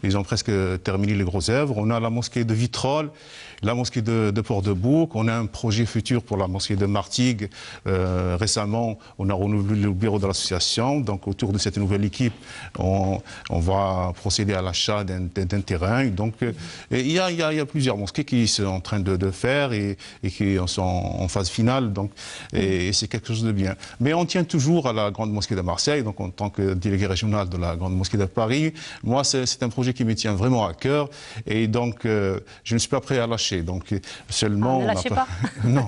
[SPEAKER 4] Ils ont presque terminé les grosses œuvres. On a la mosquée de Vitrolles, la mosquée de Port-de-Bouc. On a un projet futur pour la mosquée de Martigues. Récemment, on a renouvelé le bureau de l'association. Donc, autour de cette nouvelle équipe, on va procéder à l'achat d'un terrain. Donc, il y a plusieurs mosquées qui sont en train de faire et qui sont en phase finale. Donc, et c'est quelque chose de bien. Mais on tient toujours à la grande mosquée de Marseille. Donc, en tant que délégué régional de la grande mosquée de Paris, moi, c'est un projet qui me tient vraiment à cœur. Et donc, je ne suis pas prêt à lâcher. Donc, seulement.
[SPEAKER 3] Ne lâchez pas.
[SPEAKER 4] Non.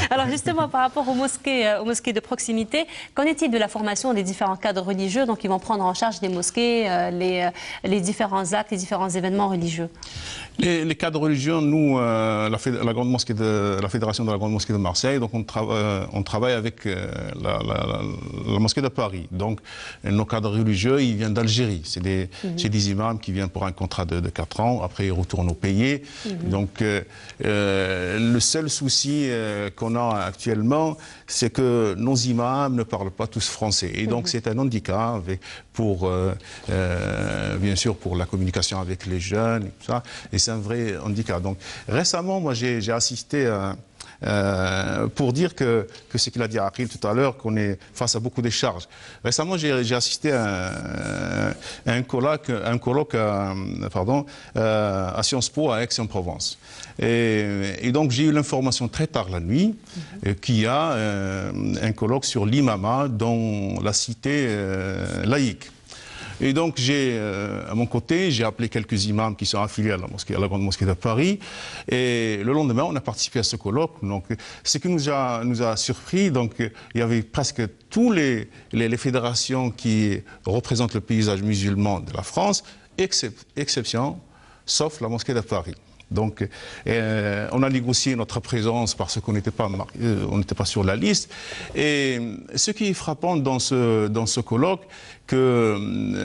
[SPEAKER 3] Alors, justement, par rapport aux mosquées de proximité, qu'en est-il de la formation des différents cadres religieux, donc ils vont prendre en charge des mosquées, les différents actes, les différents événements religieux?
[SPEAKER 4] Les cadres religieux, nous, la Fédération de la Grande Mosquée de Marseille, donc on travaille avec la Mosquée de Paris. Donc nos cadres religieux, ils viennent d'Algérie. C'est des imams qui viennent pour un contrat de 4 ans, après ils retournent au pays. Donc le seul souci qu'on a actuellement, c'est que nos imams ne parlent pas tous français. Et donc c'est un handicap bien sûr pour la communication avec les jeunes et tout ça. Et c'est un vrai handicap. Donc récemment, moi j'ai assisté pour dire que ce qu'il a dit à Aqil tout à l'heure, qu'on est face à beaucoup de charges. Récemment, j'ai assisté à un colloque à Sciences Po à Aix-en-Provence. Et donc j'ai eu l'information très tard la nuit qu'il y a un colloque sur l'imama dans la cité laïque. Et donc, à mon côté, j'ai appelé quelques imams qui sont affiliés à la Grande Mosquée de Paris. Et le lendemain, on a participé à ce colloque. Donc, ce qui nous a surpris, donc, il y avait presque toutes les fédérations qui représentent le paysage musulman de la France, exception, sauf la Mosquée de Paris. Donc, on a négocié notre présence parce qu'on n'était pas sur la liste. Et ce qui est frappant dans ce colloque, il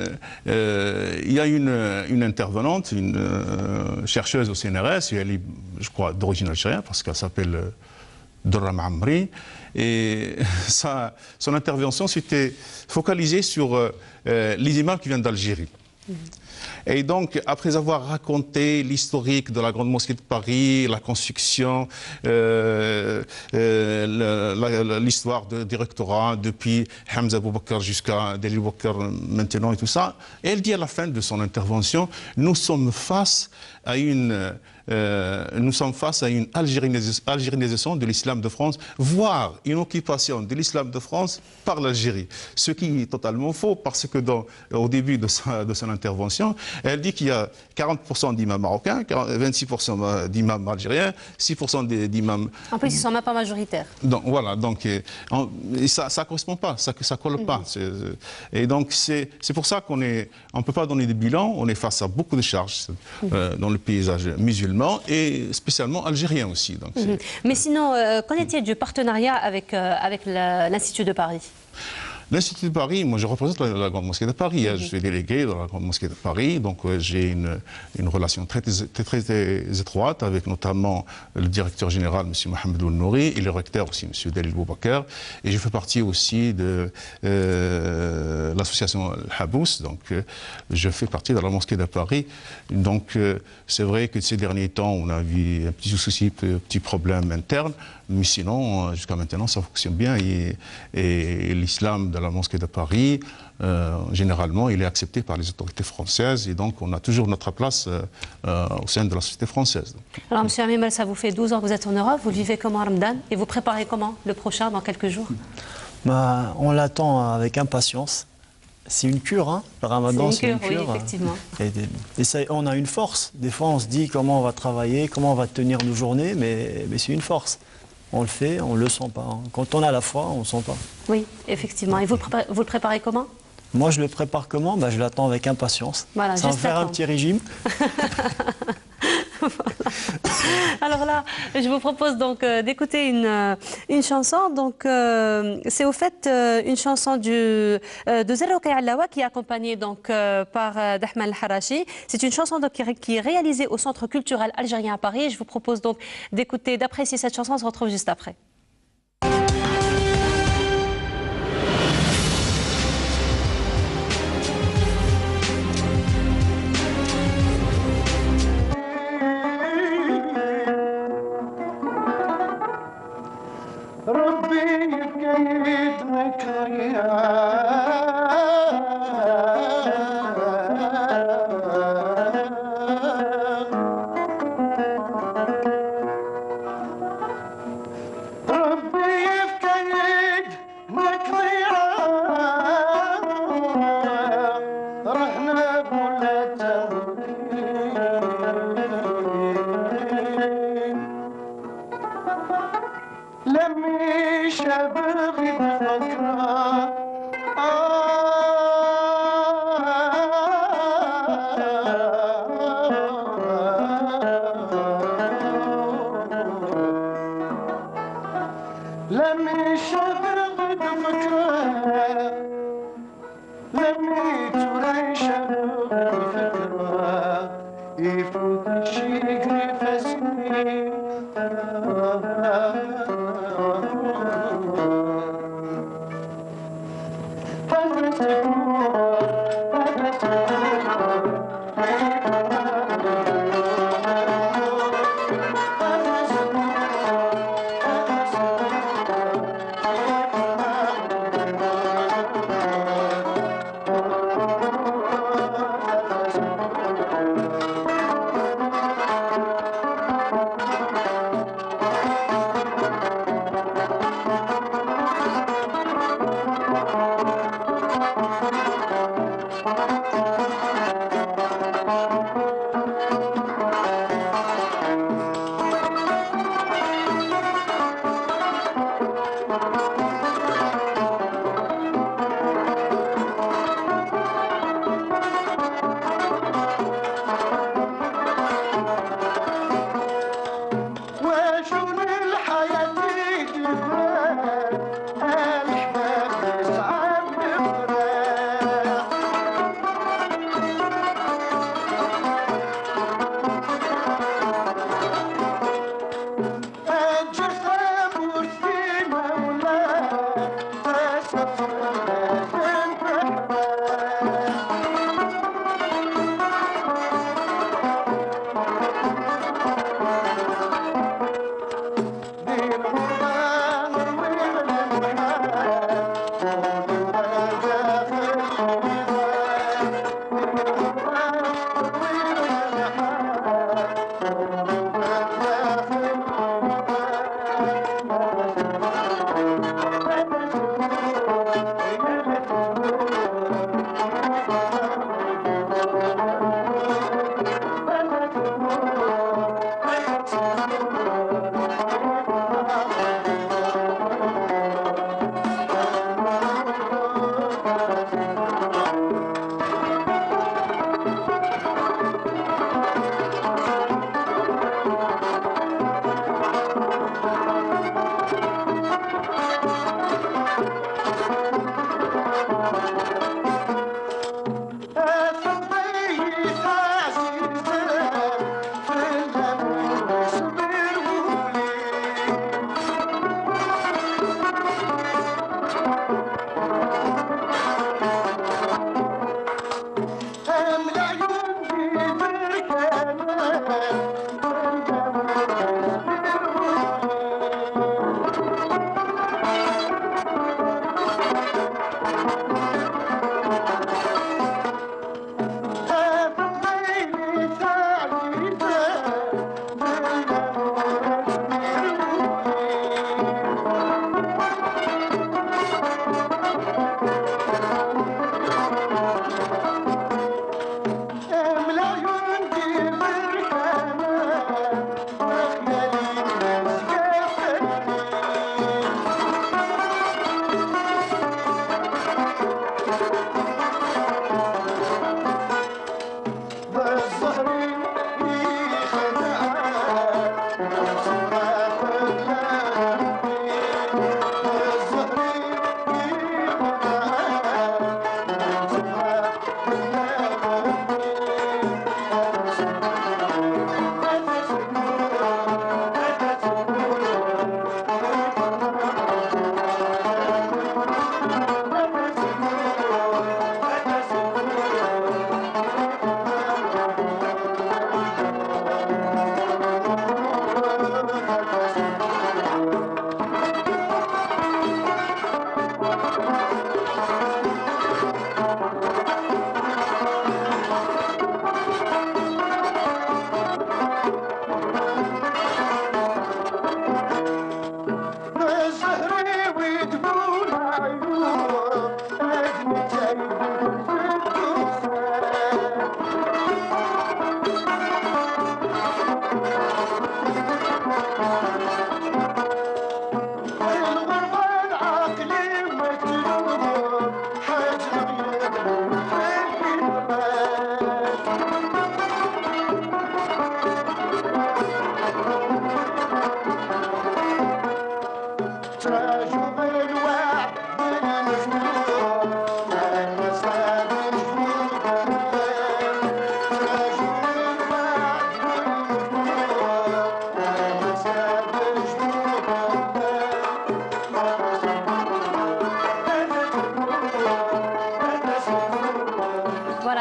[SPEAKER 4] y a une intervenante, une chercheuse au CNRS, et elle est, je crois, d'origine algérienne, parce qu'elle s'appelle Dorra Mamri. Et son intervention s'était focalisée sur les imams qui viennent d'Algérie. Et donc, après avoir raconté l'historique de la Grande Mosquée de Paris, la construction, l'histoire du rectorat depuis Hamza Boubacar jusqu'à Deli Boubacar maintenant et tout ça, elle dit à la fin de son intervention, nous sommes face à une algérianisation de l'islam de France, voire une occupation de l'islam de France par l'Algérie. Ce qui est totalement faux, parce que au début de son intervention, elle dit qu'il y a 40% d'imams marocains, 26% d'imams algériens, 6% d'imams...
[SPEAKER 3] En plus, ils ne sont même pas majoritaires.
[SPEAKER 4] Donc, voilà, donc, ça ne correspond pas, ça ne colle pas. Et donc, c'est pour ça qu'on ne peut pas donner de bilan, on est face à beaucoup de charges dans le paysage musulman et spécialement algérien aussi. Donc
[SPEAKER 3] Mais sinon, qu'en est-il du partenariat avec l'Institut de Paris ?
[SPEAKER 4] L'Institut de Paris, moi je représente la Grande Mosquée de Paris, je suis délégué dans la Grande Mosquée de Paris, donc j'ai une relation très étroite avec notamment le directeur général, M. Mohamed Nouri, et le recteur aussi, M. Delil Boubacar, et je fais partie aussi de l'association Al-Habous, donc je fais partie de la Mosquée de Paris. Donc c'est vrai que ces derniers temps, on a vu un petit souci, un petit problème interne, mais sinon, jusqu'à maintenant, ça fonctionne bien et l'islam de la Mosquée de Paris, généralement, il est accepté par les autorités françaises et donc on a toujours notre place au sein de la société française.
[SPEAKER 3] Alors, M. Hamimel, ça vous fait 12 ans que vous êtes en Europe, vous le vivez comment Ramadan et vous préparez comment le prochain dans quelques jours?
[SPEAKER 12] On l'attend avec impatience. C'est une cure, hein. Le Ramadan, c'est une cure.
[SPEAKER 3] Oui, effectivement.
[SPEAKER 12] Et ça, on a une force. Des fois, on se dit comment on va travailler, comment on va tenir nos journées, mais c'est une force. On le fait, on ne le sent pas. Quand on a la foi, on ne sent pas.
[SPEAKER 3] Oui, effectivement. Et vous le préparez comment?
[SPEAKER 12] Moi, je le prépare comment? Je l'attends avec impatience.
[SPEAKER 3] Voilà,
[SPEAKER 12] sans faire un petit régime.
[SPEAKER 3] Alors là, je vous propose donc d'écouter une chanson. Donc, c'est au fait une chanson de Zerrouki Allawa qui est accompagnée donc, par Dahman Al-Harachi. C'est une chanson donc, qui est réalisée au Centre culturel algérien à Paris. Je vous propose donc d'écouter, d'apprécier cette chanson. On se retrouve juste après.
[SPEAKER 14] لمي شبغ بفكرة لمي توري شبغ بفكرة يفوت الشيقري فسني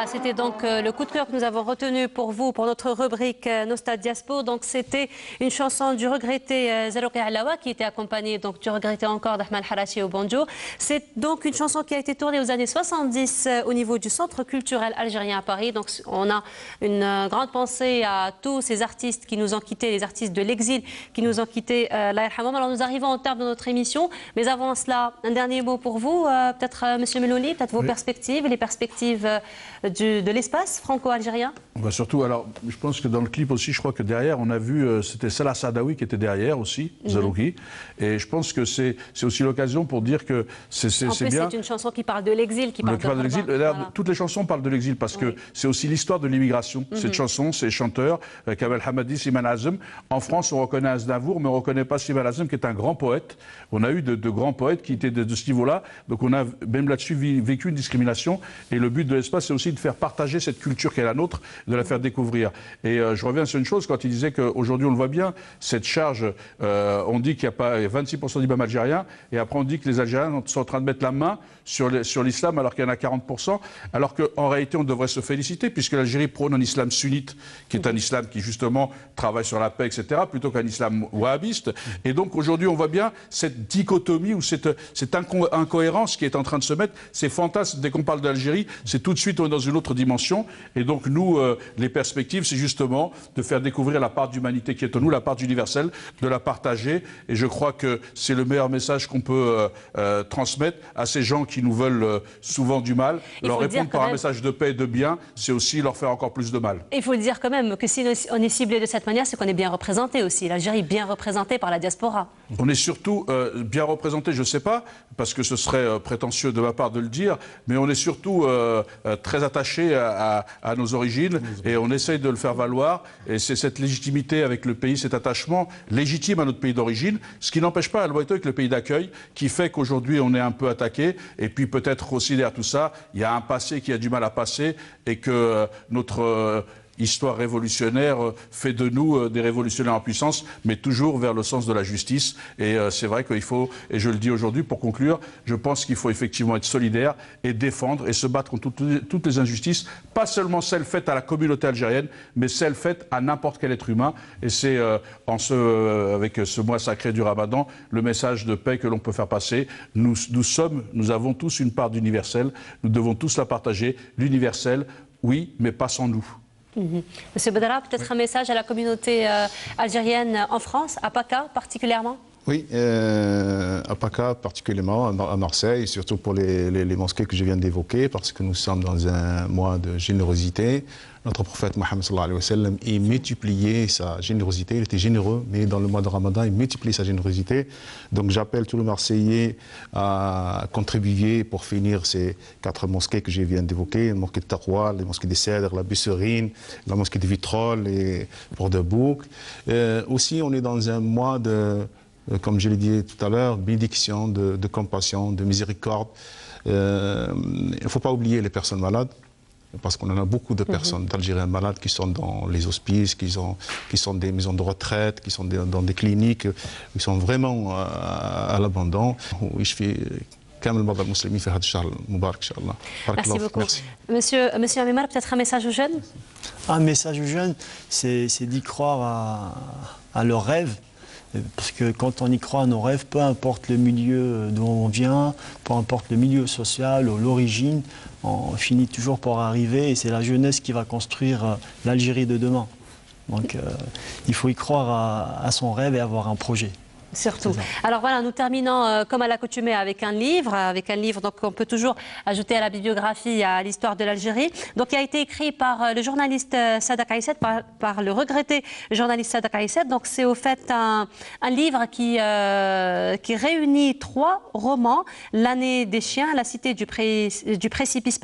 [SPEAKER 3] C'était donc le coup de cœur que nous avons retenu pour vous, pour notre rubrique Nostad Diaspo. Donc c'était une chanson du regretté Zarouki Alawa qui était accompagnée donc du regretté encore d'Ahmed Harachi au banjo. C'est donc une chanson qui a été tournée aux années 70 au niveau du Centre culturel algérien à Paris. Donc on a une grande pensée à tous ces artistes qui nous ont quittés, les artistes de l'exil qui nous ont quittés. Alors nous arrivons au terme de notre émission, mais avant cela, un dernier mot pour vous, peut-être Monsieur Melouli, peut-être vos perspectives, les perspectives de l'espace franco-algérien.
[SPEAKER 5] Surtout, alors, je pense que dans le clip aussi, je crois que derrière, on a vu, c'était Salah Saadawi qui était derrière aussi, Zarouki. Et je pense que c'est aussi l'occasion pour dire que c'est bien.
[SPEAKER 3] C'est une chanson qui parle de l'exil, qui parle de l'exil.
[SPEAKER 5] Voilà. Toutes les chansons parlent de l'exil parce que c'est aussi l'histoire de l'immigration. Cette chanson, ces chanteurs, Kamel Hamadi, Siman Azem. En France, on reconnaît Aznavour, mais on ne reconnaît pas Siman Azem, qui est un grand poète. On a eu de grands poètes qui étaient de ce niveau-là. Donc on a même là-dessus vécu une discrimination. Et le but de l'espace, c'est aussi de faire partager cette culture qui est la nôtre, de la faire découvrir. Et je reviens sur une chose, quand il disait qu'aujourd'hui, on le voit bien, cette charge, on dit qu'il n'y a pas 26% d'imams algériens, et après on dit que les Algériens sont en train de mettre la main sur l'islam alors qu'il y en a 40%, alors qu'en réalité, on devrait se féliciter, puisque l'Algérie prône un islam sunnite, qui est un islam qui justement travaille sur la paix, etc., plutôt qu'un islam wahhabiste. Et donc aujourd'hui, on voit bien cette dichotomie ou cette incohérence qui est en train de se mettre, ces fantasmes, dès qu'on parle d'Algérie, c'est tout de suite on est dans une autre dimension. Et donc nous, les perspectives, c'est justement de faire découvrir la part d'humanité qui est en nous, la part d'universel, de la partager. Et je crois que c'est le meilleur message qu'on peut transmettre à ces gens qui nous veulent souvent du mal. Leur répondre par un message de paix et de bien, c'est aussi leur faire encore plus de mal.
[SPEAKER 3] Il faut le dire quand même que si on est ciblé de cette manière, c'est qu'on est bien représenté aussi. L'Algérie est bien représentée par la diaspora.
[SPEAKER 5] On est surtout bien représenté, je ne sais pas, parce que ce serait prétentieux de ma part de le dire, mais on est surtout très attaché à nos origines et on essaye de le faire valoir. Et c'est cette légitimité avec le pays, cet attachement légitime à notre pays d'origine, ce qui n'empêche pas Al-Wahito avec le pays d'accueil, qui fait qu'aujourd'hui on est un peu attaqué. Et puis peut-être aussi derrière tout ça, il y a un passé qui a du mal à passer et que notre histoire révolutionnaire fait de nous des révolutionnaires en puissance, mais toujours vers le sens de la justice. Et c'est vrai qu'il faut, et je le dis aujourd'hui pour conclure, je pense qu'il faut effectivement être solidaire et défendre et se battre contre toutes les injustices, pas seulement celles faites à la communauté algérienne, mais celles faites à n'importe quel être humain. Et c'est avec ce mois sacré du Ramadan, le message de paix que l'on peut faire passer. Nous avons tous une part d'universel, nous devons tous la partager. L'universel, oui, mais pas sans nous.
[SPEAKER 3] Monsieur Bedra, peut-être un message à la communauté algérienne en France, à PACA particulièrement?
[SPEAKER 4] Oui, à PACA particulièrement, à Marseille, surtout pour les mosquées que je viens d'évoquer, parce que nous sommes dans un mois de générosité. Notre prophète Mohammed sallallahu alayhi wa sallam, il multipliait sa générosité, il était généreux, mais dans le mois de Ramadan, il multipliait sa générosité. Donc j'appelle tous les Marseillais à contribuer pour finir ces 4 mosquées que je viens d'évoquer, la mosquée de Taqwa, la mosquée des Cèdres, la Busserine, la mosquée de Vitrolles et Port-de-Bouc. Aussi, on est dans un mois de, comme je l'ai dit tout à l'heure, bénédiction, de compassion, de miséricorde. Il ne faut pas oublier les personnes malades, parce qu'on en a beaucoup de personnes d'Algériens malades qui sont dans les hospices, qui sont des maisons de retraite, qui sont dans des cliniques, qui sont vraiment à l'abandon. Merci
[SPEAKER 3] beaucoup. Monsieur Amimar, peut-être un message aux jeunes?
[SPEAKER 12] Un message aux jeunes, c'est d'y croire à leurs rêves. Parce que quand on y croit à nos rêves, peu importe le milieu d'où on vient, peu importe le milieu social ou l'origine, on finit toujours par arriver et c'est la jeunesse qui va construire l'Algérie de demain. Donc il faut y croire à son rêve et avoir un projet.
[SPEAKER 3] Surtout. Alors voilà, nous terminons comme à l'accoutumée avec un livre. Donc on peut toujours ajouter à la bibliographie, à l'histoire de l'Algérie. Donc il a été écrit par le journaliste Sadak Aïsset, par le regretté journaliste Sadak Aïsset. Donc c'est au fait un livre qui réunit 3 romans, L'année des chiens, La cité du précipice,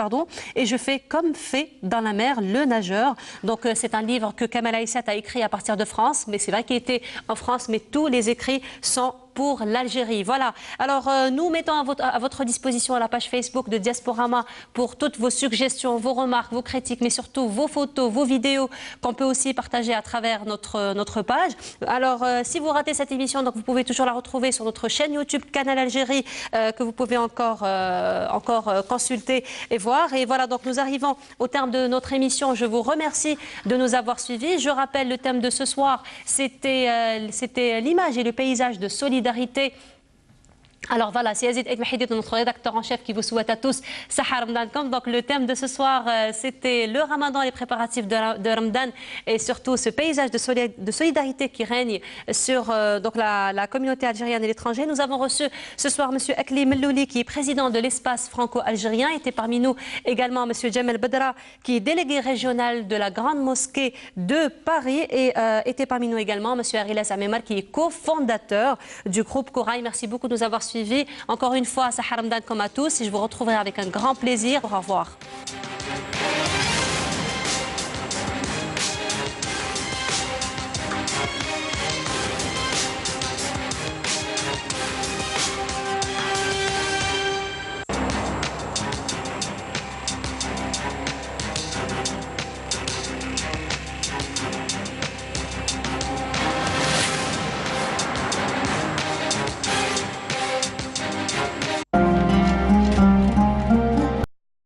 [SPEAKER 3] et Je fais comme fait dans la mer, Le nageur. Donc c'est un livre que Kamel Aïsset a écrit à partir de France, mais c'est vrai qu'il était en France, mais tous les écrits sont pour l'Algérie. Voilà. Alors, nous mettons à votre disposition la page Facebook de Diasporama pour toutes vos suggestions, vos remarques, vos critiques, mais surtout vos photos, vos vidéos qu'on peut aussi partager à travers notre page. Alors, si vous ratez cette émission, donc vous pouvez toujours la retrouver sur notre chaîne YouTube Canal Algérie que vous pouvez encore consulter et voir. Et voilà, donc nous arrivons au terme de notre émission. Je vous remercie de nous avoir suivis. Je rappelle le thème de ce soir, c'était l'image et le paysage de solidarité. Alors voilà, c'est Yazid Ekmahidi, notre rédacteur en chef, qui vous souhaite à tous Sahar Ramadan. Donc le thème de ce soir, c'était le Ramadan, les préparatifs de Ramadan et surtout ce paysage de solidarité qui règne sur donc la communauté algérienne et l'étranger. Nous avons reçu ce soir M. Akli Mellouli, qui est président de l'espace franco-algérien. Était parmi nous également M. Jamel Bedra, qui est délégué régional de la Grande Mosquée de Paris. Et était parmi nous également M. Arilas Amemar, qui est cofondateur du groupe Corail. Merci beaucoup de nous avoir suivis. Encore une fois, Sahar Ramadan comme à tous, et je vous retrouverai avec un grand plaisir. Au revoir.